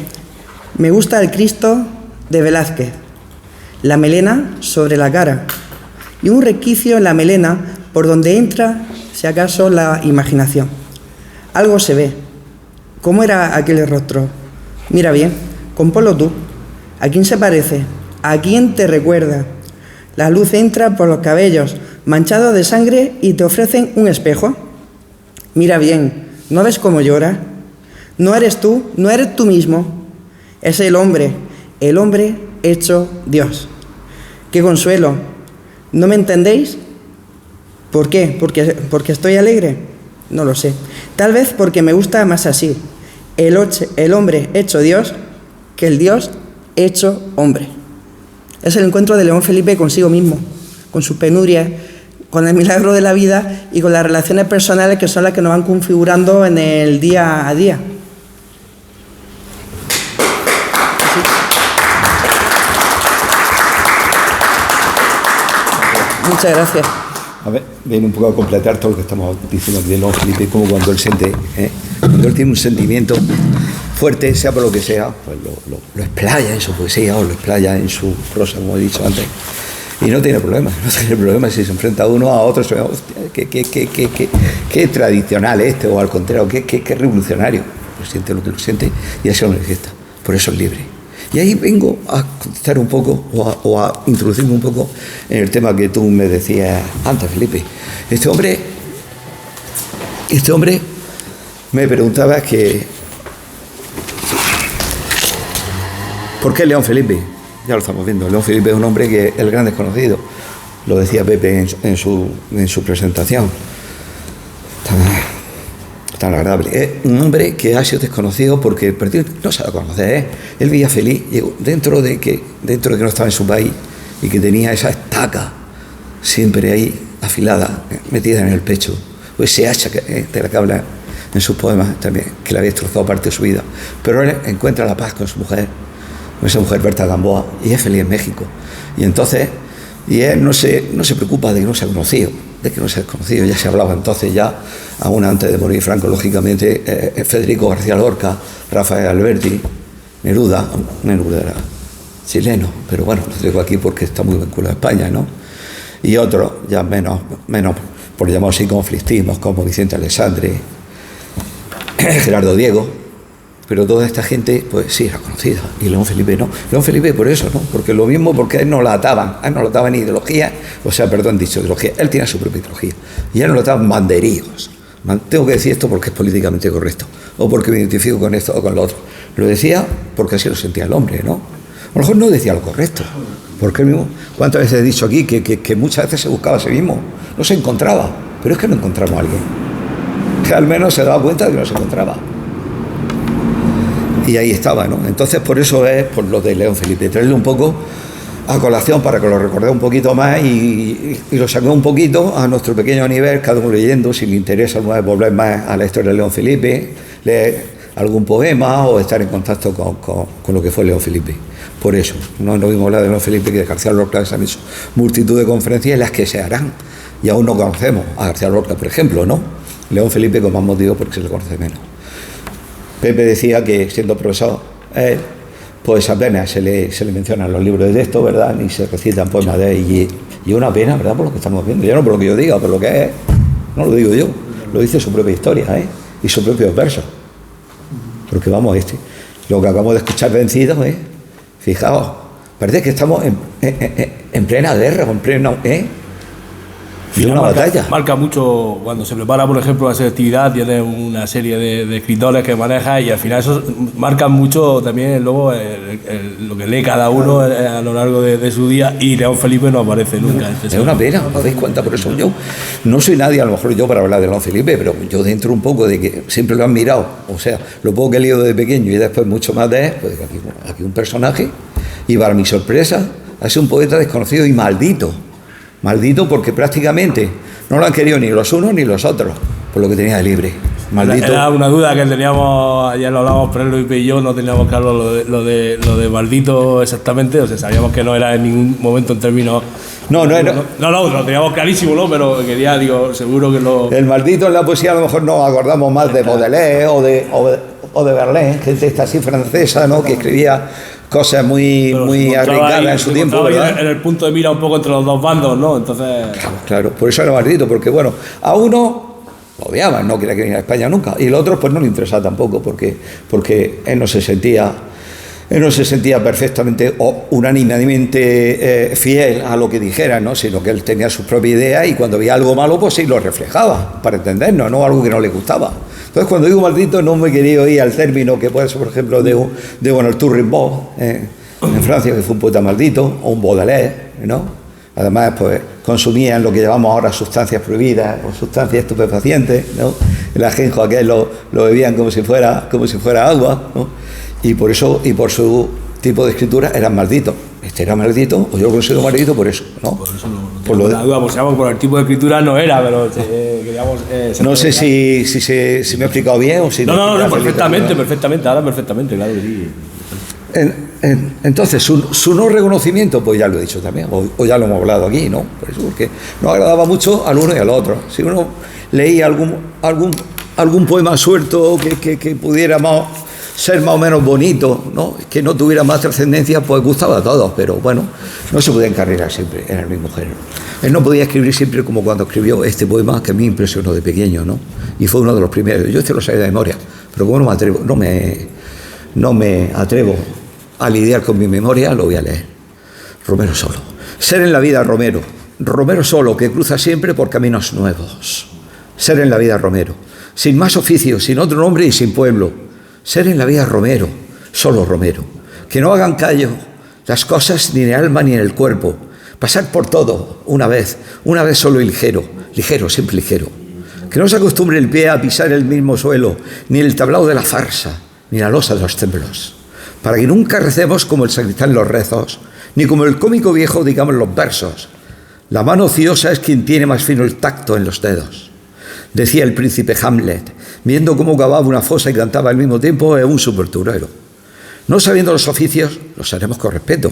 me gusta el Cristo de Velázquez, la melena sobre la cara y un resquicio en la melena por donde entra, si acaso, la imaginación. Algo se ve. ¿Cómo era aquel rostro? Mira bien, compónlo tú. ¿A quién se parece? ¿A quién te recuerda? La luz entra por los cabellos manchados de sangre y te ofrecen un espejo. Mira bien, ¿no ves cómo llora? No eres tú mismo. Es el hombre hecho Dios. ¡Qué consuelo! ¿No me entendéis? ¿Por qué? ¿Porque estoy alegre? No lo sé. Tal vez porque me gusta más así. El hombre hecho Dios que el Dios hecho hombre. Es el encuentro de León Felipe consigo mismo, con sus penurias, con el milagro de la vida y con las relaciones personales que son las que nos van configurando en el día a día. Muchas gracias. A ver, viene un poco a completar todo lo que estamos diciendo aquí de León Felipe, como cuando él siente, cuando él tiene un sentimiento fuerte, sea por lo que sea, pues lo explaya en su poesía o lo explaya en su prosa, como he dicho antes. Y no tiene problema si se enfrenta uno a otro. Hostia, qué tradicional este, o al contrario, qué revolucionario. Lo siente lo que lo siente y así lo manifiesta. Por eso es libre. Y ahí vengo a contestar un poco o a introducirme un poco en el tema que tú me decías antes, Felipe. Este hombre me preguntaba que ¿por qué León Felipe? Ya lo estamos viendo. León Felipe es un hombre que es el gran desconocido. Lo decía Pepe en su presentación. Tan agradable. Es un hombre que ha sido desconocido porque el partido no se ha dado a conocer. Él vivía feliz dentro de que no estaba en su país y que tenía esa estaca siempre ahí afilada, metida en el pecho. O ese hacha de la que habla en sus poemas también, que le había destrozado parte de su vida. Pero él encuentra la paz con su mujer, con esa mujer Berta Gamboa, y es feliz en México. Y entonces, él no se preocupa de que no se ha conocido. de que no se ha desconocido, ya se hablaba entonces ya, aún antes de morir Franco, lógicamente, Federico García Lorca, Rafael Alberti, Neruda era chileno, pero bueno, lo digo aquí porque está muy vinculado a España, ¿no? Y otros ya menos, por llamar así, conflictismos, como Vicente Alessandri, Gerardo Diego, pero toda esta gente, pues sí, era conocida, y León Felipe no. León Felipe por eso, ¿no? Porque lo mismo, porque a él no la ataban, ideología, ideología, él tiene su propia ideología, y a él no lo ataban banderíos. Tengo que decir esto porque es políticamente correcto, o porque me identifico con esto o con lo otro. Lo decía porque así lo sentía el hombre, ¿no? A lo mejor no decía lo correcto, porque él mismo, ¿cuántas veces he dicho aquí que muchas veces se buscaba a sí mismo? No se encontraba, pero es que no encontramos a alguien que al menos se daba cuenta de que no se encontraba. Y ahí estaba, ¿no? Entonces, por eso es por lo de León Felipe, traerle un poco a colación para que lo recordé un poquito más y lo saqué un poquito a nuestro pequeño nivel, cada uno leyendo, si le interesa alguna vez volver más a la historia de León Felipe, leer algún poema o estar en contacto con lo que fue León Felipe. Por eso, no es lo mismo hablar de León Felipe que de García Lorca, que se han hecho multitud de conferencias en las que se harán, y aún no conocemos a García Lorca, por ejemplo, ¿no? León Felipe con más motivo porque se le conoce menos. Pepe decía que siendo profesor, pues apenas se le mencionan los libros de texto, ¿verdad? Ni se recitan poemas de él. Y una pena, ¿verdad? Por lo que estamos viendo. Ya no por lo que yo diga, por lo que es. No lo digo yo. Lo dice su propia historia, y sus propios versos. Porque vamos, lo que acabamos de escuchar vencidos, fijaos, parece que estamos en plena guerra, en plena, y una batalla. Marca mucho cuando se prepara, por ejemplo, esa actividad, tiene una serie de escritores que maneja y al final eso marca mucho también luego lo que lee cada uno a lo largo de su día, y León Felipe no aparece nunca. Es una pena, ¿os dais cuenta? Por eso yo no soy nadie, a lo mejor yo para hablar de León Felipe, pero yo dentro un poco de que siempre lo han mirado, o sea, lo poco que he leído desde pequeño y después mucho más de él, pues aquí un personaje, y para mi sorpresa ha sido un poeta desconocido y maldito. Maldito porque prácticamente no lo han querido ni los unos ni los otros, por lo que tenía de libre. Maldito. Era una duda que teníamos, ayer lo hablábamos, pero Luis y yo no teníamos claro lo de maldito exactamente, o sea, sabíamos que no era en ningún momento en términos... No, lo teníamos clarísimo, ¿no? Pero quería, seguro que lo... El maldito en la poesía a lo mejor nos acordamos más de Baudelaire o de Verlaine, gente esta así francesa, ¿no? Que escribía cosas muy arriesgadas en su tiempo, ¿verdad? En el punto de mira un poco entre los dos bandos, ¿no? Entonces... Claro, por eso era maldito, porque bueno, a uno lo odiaban, no quería venir a España nunca, y el otro pues no le interesaba tampoco, porque él no se sentía perfectamente o unánimemente fiel a lo que dijera, ¿no? Sino que él tenía sus propias ideas y cuando veía algo malo, pues sí lo reflejaba, para entendernos, no algo que no le gustaba. Entonces, cuando digo maldito, no me quería ir al término que puede ser, por ejemplo, de Bonaventure Rimbaud, en Francia, que fue un poeta maldito, o un Baudelaire, ¿no? Además, pues consumían lo que llamamos ahora sustancias prohibidas o sustancias estupefacientes, ¿no? El ajenjo aquel lo bebían como si fuera agua, ¿no? Y por eso, y por su tipo de escritura, eran malditos. Este era maldito, o yo lo considero maldito por eso, ¿no? Por eso por la duda, por el tipo de escritura no era, pero queríamos... no sé si me he explicado bien o si... No, perfectamente, ahora perfectamente, claro que sí. Entonces, su no reconocimiento, pues ya lo he dicho también, o ya lo hemos hablado aquí, ¿no? Por eso, porque nos agradaba mucho al uno y al otro. Si uno leía algún poema suelto que pudiéramos ser más o menos bonito, ¿no? Que no tuviera más trascendencia, pues gustaba a todos, pero bueno, no se podía encarrilar siempre en el mismo género. Él no podía escribir siempre como cuando escribió este poema que a mí me impresionó de pequeño, ¿no? Y fue uno de los primeros. Yo lo sabía de memoria, pero como no me atrevo a lidiar con mi memoria, lo voy a leer. Romero Solo. Ser en la vida Romero. Romero solo, que cruza siempre por caminos nuevos. Ser en la vida Romero. Sin más oficio, sin otro nombre y sin pueblo. Ser en la vida Romero, solo Romero. Que no hagan callo las cosas ni en el alma ni en el cuerpo. Pasar por todo, una vez solo y ligero, siempre ligero. Que no se acostumbre el pie a pisar el mismo suelo, ni el tablao de la farsa, ni la losa de los templos. Para que nunca recemos como el sacristán los rezos, ni como el cómico viejo digamos los versos. La mano ociosa es quien tiene más fino el tacto en los dedos. Decía el príncipe Hamlet, viendo cómo cavaba una fosa y cantaba al mismo tiempo, es un superturero. No sabiendo los oficios, los haremos con respeto.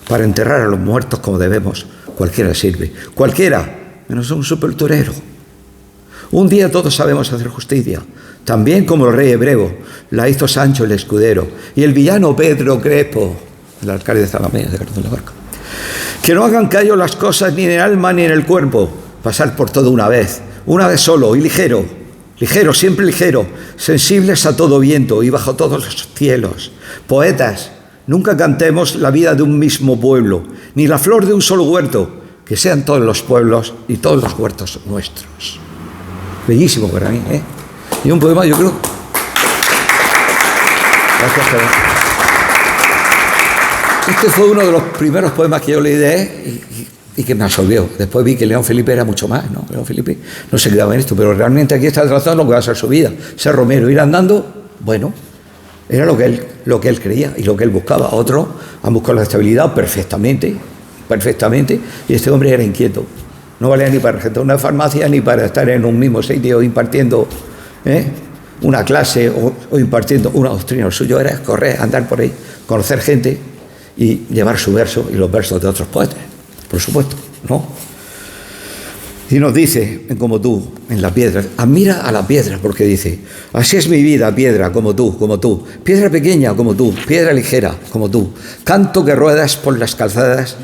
Para enterrar a los muertos como debemos, cualquiera sirve. Cualquiera, que no es un supertorero. Un día todos sabemos hacer justicia, también como el rey hebreo la hizo Sancho el Escudero y el villano Pedro Crespo, el alcalde de Zalamea, de Cartón de la Barca. Que no hagan callo las cosas ni en el alma ni en el cuerpo, pasar por todo una vez solo y ligero, siempre ligero, sensibles a todo viento y bajo todos los cielos. Poetas, nunca cantemos la vida de un mismo pueblo, ni la flor de un solo huerto, que sean todos los pueblos y todos los huertos nuestros. Bellísimo para mí, ¿eh? Y un poema, yo creo. Gracias, Pedro. Este fue uno de los primeros poemas que yo leí de él y que me absorbió. Después vi que León Felipe era mucho más, ¿no? León Felipe no se quedaba en esto, pero realmente aquí está trazando lo que va a ser su vida. Ser romero, ir andando, bueno, era lo que él creía y lo que él buscaba. Otros han buscado la estabilidad perfectamente, y este hombre era inquieto. No valía ni para regentar una farmacia ni para estar en un mismo sitio impartiendo una clase o impartiendo una doctrina. Lo suyo era correr, andar por ahí, conocer gente y llevar su verso y los versos de otros poetas, por supuesto, ¿no? Y nos dice, como tú, en las piedras, admira a la piedra, porque dice, así es mi vida, piedra, como tú, piedra pequeña como tú, piedra ligera como tú, canto que ruedas por las calzadas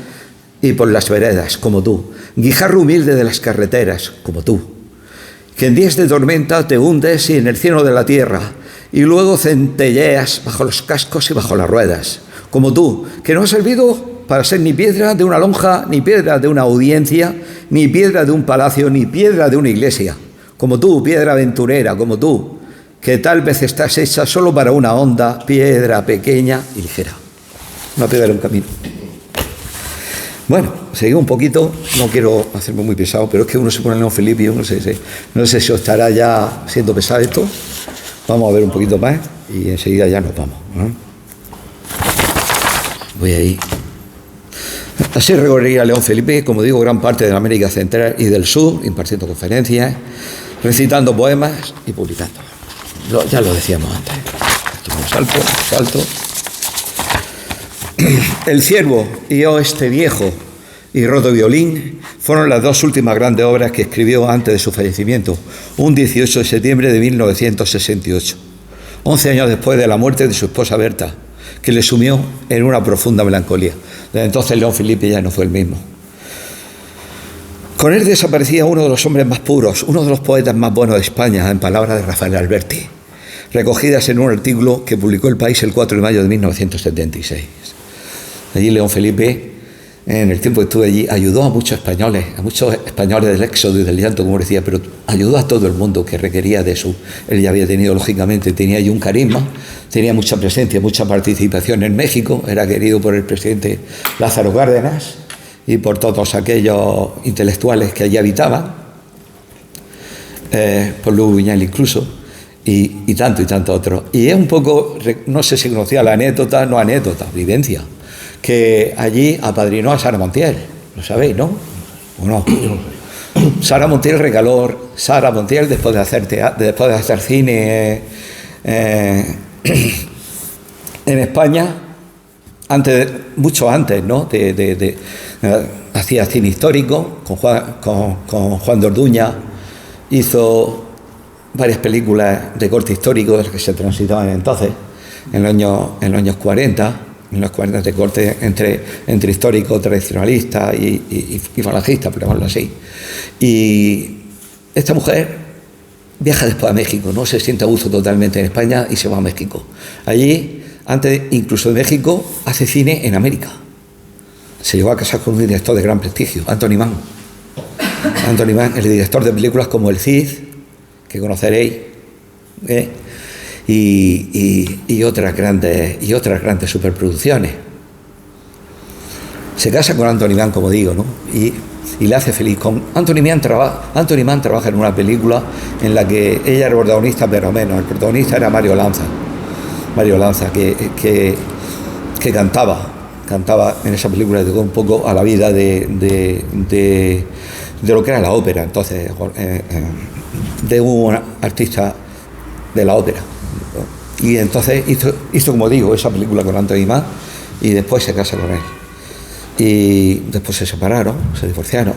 y por las veredas, como tú, guijarro humilde de las carreteras, como tú, que en días de tormenta te hundes y en el cielo de la tierra, y luego centelleas bajo los cascos y bajo las ruedas, como tú, que no has servido para ser ni piedra de una lonja, ni piedra de una audiencia, ni piedra de un palacio, ni piedra de una iglesia, como tú, piedra aventurera, como tú, que tal vez estás hecha solo para una honda, piedra pequeña y ligera, una piedra de un camino. Bueno, seguimos un poquito, no quiero hacerme muy pesado, pero es que uno se pone en León Felipe y uno no sé si os estará ya siendo pesado esto. Vamos a ver un poquito más y enseguida ya nos vamos, ¿no? Voy ahí. Así recorría León Felipe, como digo, gran parte de la América Central y del Sur, impartiendo conferencias, recitando poemas y publicando. Ya lo decíamos antes. Salto. El ciervo y yo este viejo y roto violín fueron las dos últimas grandes obras que escribió antes de su fallecimiento, un 18 de septiembre de 1968, 11 años después de la muerte de su esposa Berta, que le sumió en una profunda melancolía. Desde entonces León Felipe ya no fue el mismo. Con él desaparecía uno de los hombres más puros, uno de los poetas más buenos de España, en palabras de Rafael Alberti, recogidas en un artículo que publicó El País el 4 de mayo de 1976. Allí León Felipe, en el tiempo que estuve allí, ayudó a muchos españoles del éxodo y del llanto, como decía, pero ayudó a todo el mundo que requería de eso. Él ya había tenido, lógicamente, tenía allí un carisma, tenía mucha presencia, mucha participación en México, era querido por el presidente Lázaro Cárdenas y por todos aquellos intelectuales que allí habitaban, por Lugo Viñal incluso, y tanto otros. Y es un poco, no sé si conocía la anécdota, vivencia, que allí apadrinó a Sara Montiel, lo sabéis, ¿no? ¿O no? Sara Montiel regaló, después de hacer cine en España, mucho antes, ¿no? Hacía cine histórico con Juan de Orduña, hizo varias películas de corte histórico que se transitaban entonces, en los años 40. En los 40 de corte entre histórico, tradicionalista y falangista, por llamarlo así. Y esta mujer viaja después a México, no se siente a gusto totalmente en España y se va a México. Allí, antes incluso de México, hace cine en América. Se llegó a casar con un director de gran prestigio, Anthony Mann. Anthony Mann, el director de películas como El Cid, que conoceréis, y otras grandes superproducciones. Se casa con Anthony Mann, como digo, ¿no? Y le hace feliz. Anthony Mann trabaja en una película en la que ella era protagonista, pero menos. El protagonista era Mario Lanza, que cantaba en esa película, dedicó un poco a la vida de lo que era la ópera, entonces, de un artista de la ópera. Y entonces hizo, como digo, esa película con Anthony Mann y después se casa con él. Y después se separaron, se divorciaron.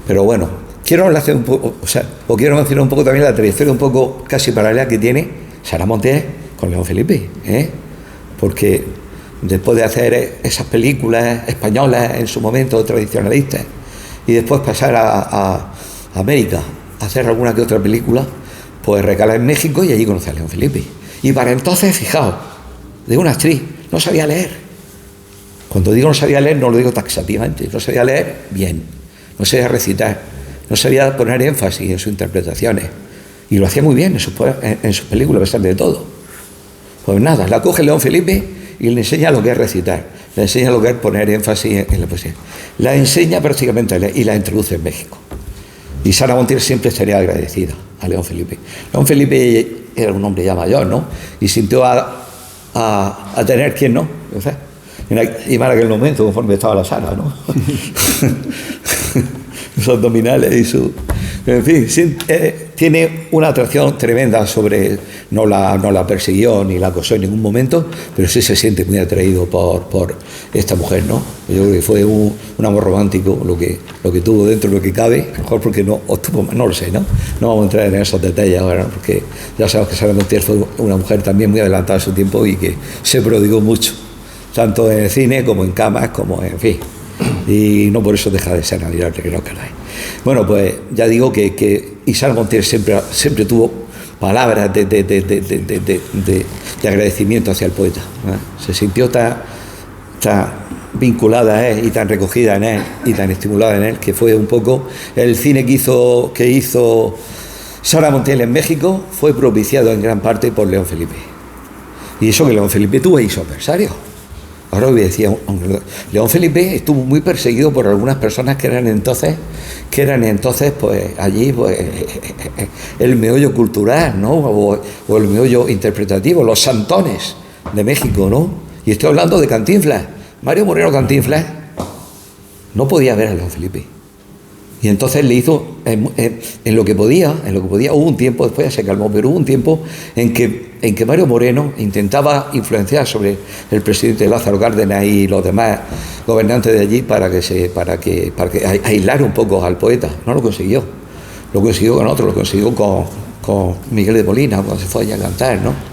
Pero bueno, quiero enlazar un poco, quiero mencionar un poco también la trayectoria un poco casi paralela que tiene Sara Montiel con León Felipe, porque después de hacer esas películas españolas en su momento tradicionalistas y después pasar a América a hacer alguna que otra película, pues recala en México y allí conoce a León Felipe. Y para entonces, fijaos, de una actriz, no sabía leer. Cuando digo no sabía leer, no lo digo taxativamente, no sabía leer bien, no sabía recitar, no sabía poner énfasis en sus interpretaciones. Y lo hacía muy bien en sus películas, a pesar de todo. Pues nada, la coge León Felipe y le enseña lo que es recitar, le enseña lo que es poner énfasis en la poesía. La enseña prácticamente a leer y la introduce en México. Y Sara Montiel siempre estaría agradecida a León Felipe. León Felipe era un hombre ya mayor, ¿no? Y sintió a tener quien no, ¿sabes? Y más en aquel momento, conforme estaba la Sara, ¿no? Sus abdominales y su... En fin, tiene una atracción tremenda sobre... No la persiguió ni la acosó en ningún momento, pero sí se siente muy atraído por esta mujer, ¿no? Yo creo que fue un amor romántico lo que tuvo dentro de lo que cabe, mejor porque no obtuvo, no lo sé, ¿no? No vamos a entrar en esos detalles ahora, porque ya sabemos que Sara Montiel fue una mujer también muy adelantada a su tiempo y que se prodigó mucho, tanto en el cine como en camas, como en fin. Y no por eso deja de ser admirable, que no caray. Bueno, pues ya digo que Sara Montiel siempre tuvo palabras de agradecimiento hacia el poeta, ¿eh? Se sintió tan vinculada a él y tan recogida en él y tan estimulada en él, que fue un poco el cine que hizo Sara Montiel en México, fue propiciado en gran parte por León Felipe. Y eso que León Felipe tuvo ahí su adversario. Ahora os decía, León Felipe estuvo muy perseguido por algunas personas que eran entonces pues allí pues el meollo cultural, ¿no? O el meollo interpretativo, los santones de México, ¿no? Y estoy hablando de Cantinflas. Mario Moreno Cantinflas no podía ver a León Felipe. Y entonces le hizo en lo que podía, hubo un tiempo, después ya se calmó, pero hubo un tiempo en que Mario Moreno intentaba influenciar sobre el presidente Lázaro Cárdenas y los demás gobernantes de allí para que aislar un poco al poeta. No lo consiguió. Lo consiguió con otro, lo consiguió con Miguel de Molina, cuando se fue allá a cantar, ¿no?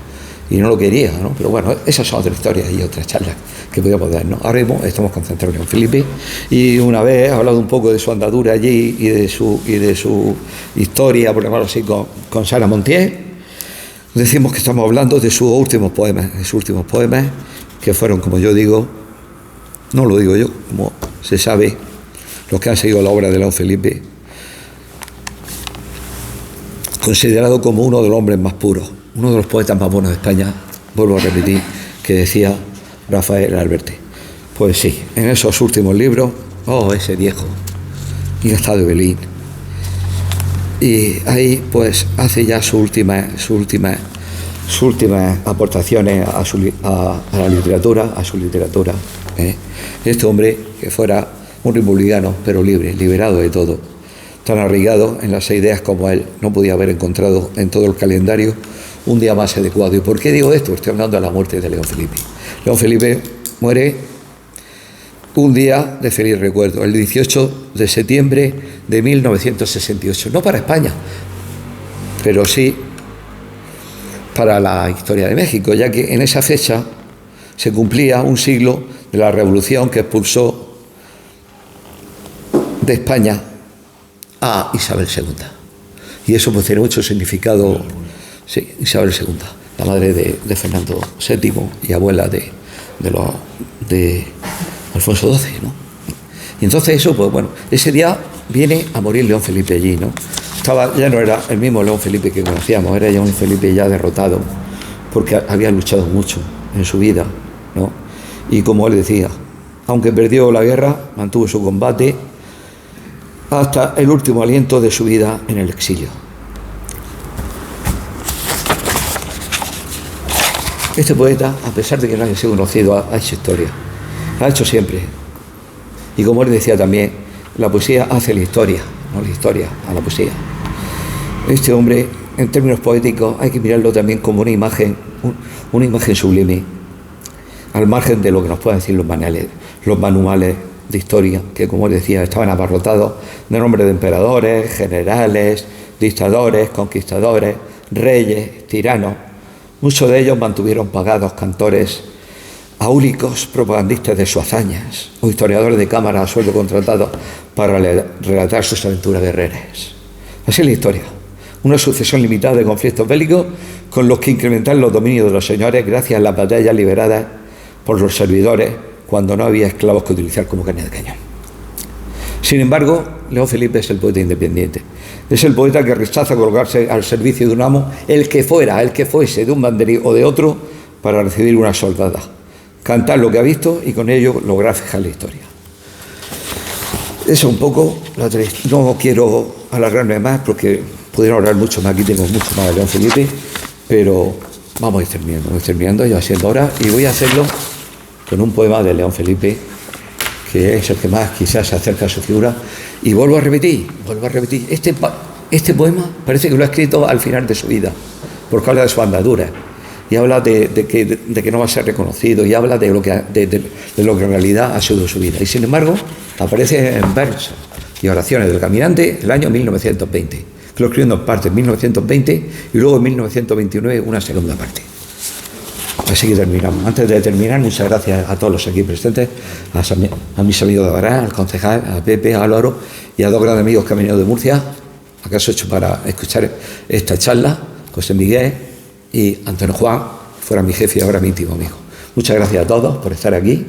Y no lo quería, ¿no? Pero bueno, esas son otras historias y otras charlas que podíamos dar, ¿no? Ahora mismo estamos concentrados en Felipe y una vez he hablado un poco de su andadura allí y de su historia, por llamarlo así, con Sara Montiel. Decimos que estamos hablando de sus últimos poemas, que fueron, como yo digo, no lo digo yo, como se sabe, los que han seguido la obra de León Felipe, considerado como uno de los hombres más puros, uno de los poetas más buenos de España, vuelvo a repetir, que decía Rafael Alberti. Pues sí, en esos últimos libros, ese viejo, Inestado de Belín. Y ahí pues hace ya sus últimas aportaciones a la literatura, a su literatura. Este hombre que fuera un republicano, pero libre, liberado de todo, tan arraigado en las ideas como él no podía haber encontrado en todo el calendario un día más adecuado. ¿Y por qué digo esto? Estoy hablando de la muerte de León Felipe. León Felipe muere un día de feliz recuerdo, el 18 de septiembre de 1968. No para España, pero sí para la historia de México, ya que en esa fecha se cumplía un siglo de la revolución que expulsó de España a Isabel II. Y eso pues tiene mucho significado. Sí, Isabel II, la madre de Fernando VII y abuela de Alfonso XII, ¿no? Y entonces eso, pues bueno, ese día viene a morir León Felipe allí, ¿no? Ya no era el mismo León Felipe que conocíamos, era ya un Felipe ya derrotado, porque había luchado mucho en su vida, ¿no? Y como él decía, aunque perdió la guerra, mantuvo su combate hasta el último aliento de su vida en el exilio. Este poeta, a pesar de que no haya sido conocido, ha hecho historia, ha hecho siempre. Y como él decía también, la poesía hace la historia, no la historia a la poesía. Este hombre, en términos poéticos, hay que mirarlo también como una imagen sublime, al margen de lo que nos puedan decir los manuales de historia que, como os decía, estaban abarrotados de nombres de emperadores, generales, dictadores, conquistadores, reyes, tiranos. Muchos de ellos mantuvieron pagados cantores áulicos, propagandistas de sus hazañas o historiadores de cámara a sueldo contratados para relatar sus aventuras guerreras. Así es la historia, una sucesión limitada de conflictos bélicos con los que incrementar los dominios de los señores gracias a las batallas liberadas por los servidores cuando no había esclavos que utilizar como carne de cañón. Sin embargo, León Felipe es el poeta independiente. Es el poeta que rechaza colocarse al servicio de un amo, el que fuese, de un banderí o de otro, para recibir una soldada. Cantar lo que ha visto y con ello lograr fijar la historia. Eso un poco, no quiero alargarme más porque pudieron hablar mucho más, aquí tengo mucho más de León Felipe, pero vamos a ir terminando, ya siendo hora, y voy a hacerlo con un poema de León Felipe, que es el que más quizás se acerca a su figura, y vuelvo a repetir, este poema parece que lo ha escrito al final de su vida, porque habla de su andadura, y habla de que no va a ser reconocido, y habla de lo que en realidad ha sido su vida, y sin embargo aparece en versos y oraciones del caminante el año 1920, que lo escribió en dos partes, en 1920 y luego en 1929 una segunda parte. Así que terminamos. Antes de terminar, muchas gracias a todos los aquí presentes, a mis amigos de Abarán, al concejal, a Pepe, a Álvaro y a dos grandes amigos que han venido de Murcia, acaso hecho para escuchar esta charla, José Miguel y Antonio Juan, fuera mi jefe y ahora mi íntimo amigo. Muchas gracias a todos por estar aquí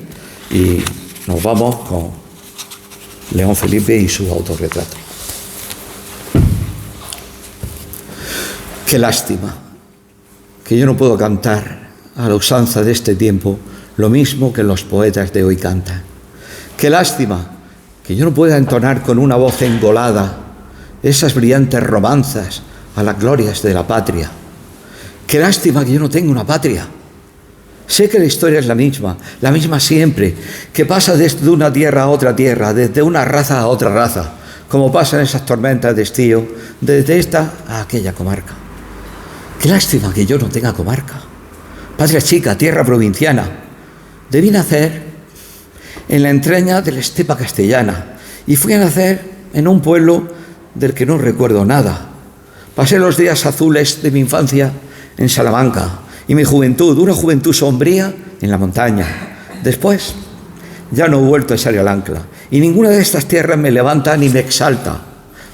y nos vamos con León Felipe y su autorretrato. Qué lástima que yo no puedo cantar a la usanza de este tiempo lo mismo que los poetas de hoy cantan. Qué lástima que yo no pueda entonar con una voz engolada esas brillantes romanzas a las glorias de la patria. Qué lástima que yo no tenga una patria. Sé que la historia es la misma siempre, que pasa desde una tierra a otra tierra, desde una raza a otra raza, como pasan esas tormentas de estío, desde esta a aquella comarca. Qué lástima que yo no tenga comarca. Patria chica, tierra provinciana. Debí nacer en la entraña de la estepa castellana y fui a nacer en un pueblo del que no recuerdo nada. Pasé los días azules de mi infancia en Salamanca y mi juventud, una juventud sombría, en la montaña. Después ya no he vuelto a salir al ancla y ninguna de estas tierras me levanta ni me exalta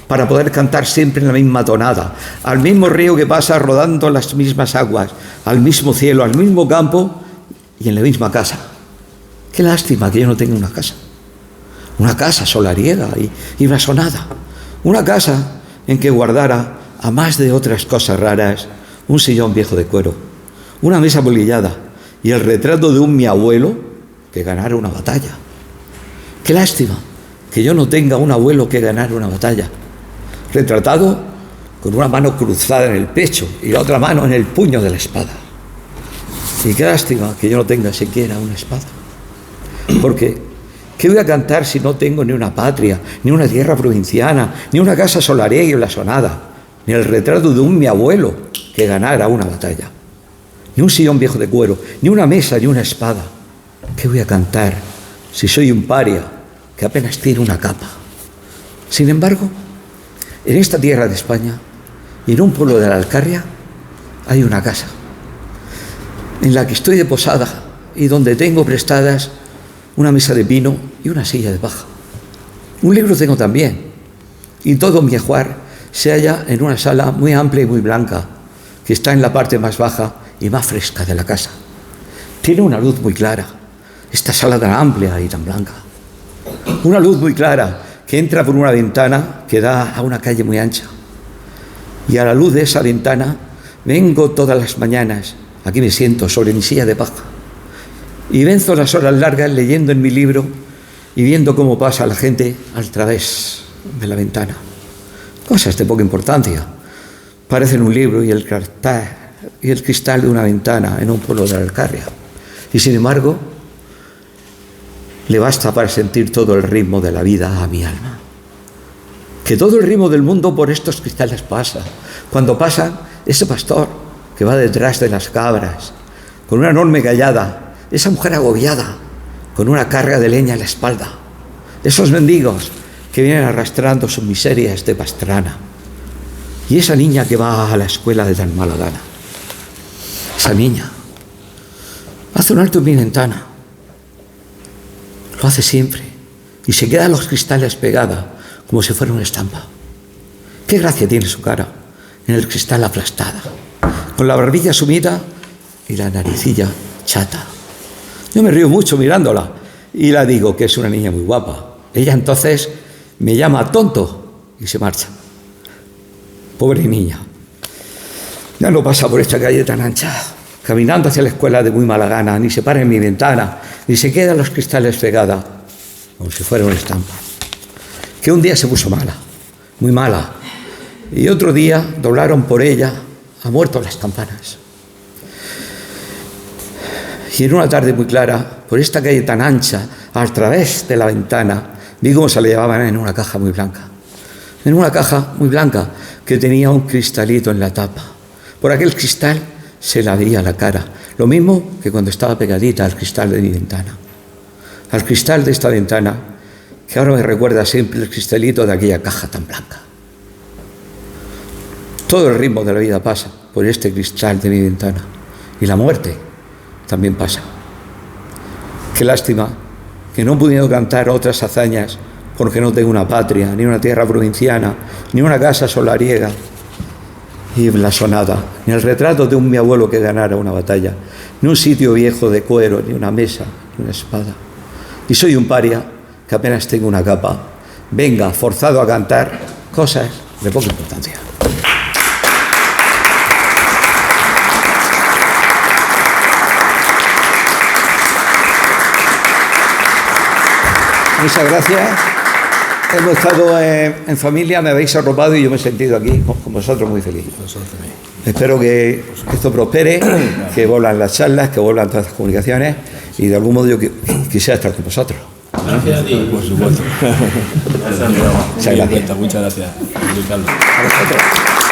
para poder cantar siempre en la misma tonada, al mismo río que pasa rodando las mismas aguas, al mismo cielo, al mismo campo y en la misma casa. Qué lástima que yo no tenga una casa solariega y blasonada, una casa en que guardara, a más de otras cosas raras, un sillón viejo de cuero, una mesa bolillada y el retrato de mi abuelo que ganara una batalla. Qué lástima que yo no tenga un abuelo que ganara una batalla, retratado con una mano cruzada en el pecho y la otra mano en el puño de la espada. Y qué lástima que yo no tenga siquiera una espada. Porque, ¿qué voy a cantar si no tengo ni una patria, ni una tierra provinciana, ni una casa solariega y blasonada, ni el retrato de mi abuelo que ganara una batalla, ni un sillón viejo de cuero, ni una mesa, ni una espada? ¿Qué voy a cantar si soy un paria que apenas tiene una capa? Sin embargo, en esta tierra de España y en un pueblo de la Alcarria hay una casa en la que estoy de posada y donde tengo prestadas una mesa de pino y una silla de paja. Un libro tengo también y todo mi ajuar se halla en una sala muy amplia y muy blanca que está en la parte más baja y más fresca de la casa. Tiene una luz muy clara, esta sala tan amplia y tan blanca. Una luz muy clara que entra por una ventana que da a una calle muy ancha. Y a la luz de esa ventana vengo todas las mañanas, aquí me siento sobre mi silla de paja, y venzo las horas largas leyendo en mi libro y viendo cómo pasa la gente al través de la ventana. Cosas de poca importancia. Parecen un libro y el cristal de una ventana en un pueblo de la Alcarria. Y sin embargo, le basta para sentir todo el ritmo de la vida a mi alma. Que todo el ritmo del mundo por estos cristales pasa. Cuando pasa ese pastor que va detrás de las cabras, con una enorme callada, esa mujer agobiada, con una carga de leña en la espalda, esos mendigos que vienen arrastrando sus miserias de Pastrana, y esa niña que va a la escuela de tan mala gana. Esa niña hace un alto en mi ventana, lo hace siempre, y se queda a los cristales pegada como si fuera una estampa. Qué gracia tiene su cara en el cristal aplastada, con la barbilla sumida y la naricilla chata. Yo me río mucho mirándola y la digo que es una niña muy guapa. Ella entonces me llama tonto y se marcha. Pobre niña. Ya no pasa por esta calle tan ancha, caminando hacia la escuela de muy mala gana, ni se para en mi ventana, ni se queda en los cristales pegada, como si fuera una estampa. Que un día se puso mala, muy mala, y otro día doblaron por ella, ha muerto las campanas. Y en una tarde muy clara, por esta calle tan ancha, a través de la ventana, vi cómo se la llevaban en una caja muy blanca. En una caja muy blanca que tenía un cristalito en la tapa. Por aquel cristal se la veía la cara, lo mismo que cuando estaba pegadita al cristal de mi ventana. Al cristal de esta ventana, que ahora me recuerda siempre el cristalito de aquella caja tan blanca. Todo el ritmo de la vida pasa por este cristal de mi ventana. Y la muerte también pasa. Qué lástima que no he podido cantar otras hazañas porque no tengo una patria, ni una tierra provinciana, ni una casa solariega y blasonada, ni el retrato de un mi abuelo que ganara una batalla, ni un sitio viejo de cuero, ni una mesa, ni una espada. Y soy un paria que apenas tengo una capa. Venga, forzado a cantar cosas de poca importancia. Muchas gracias. Hemos estado en familia, me habéis arropado y yo me he sentido aquí con vosotros muy feliz. Espero que esto prospere, que vuelvan las charlas, que vuelvan todas las comunicaciones y de algún modo yo quisiera estar con vosotros. Gracias a ti. Por supuesto. Muchas gracias. Muchas gracias. A vosotros.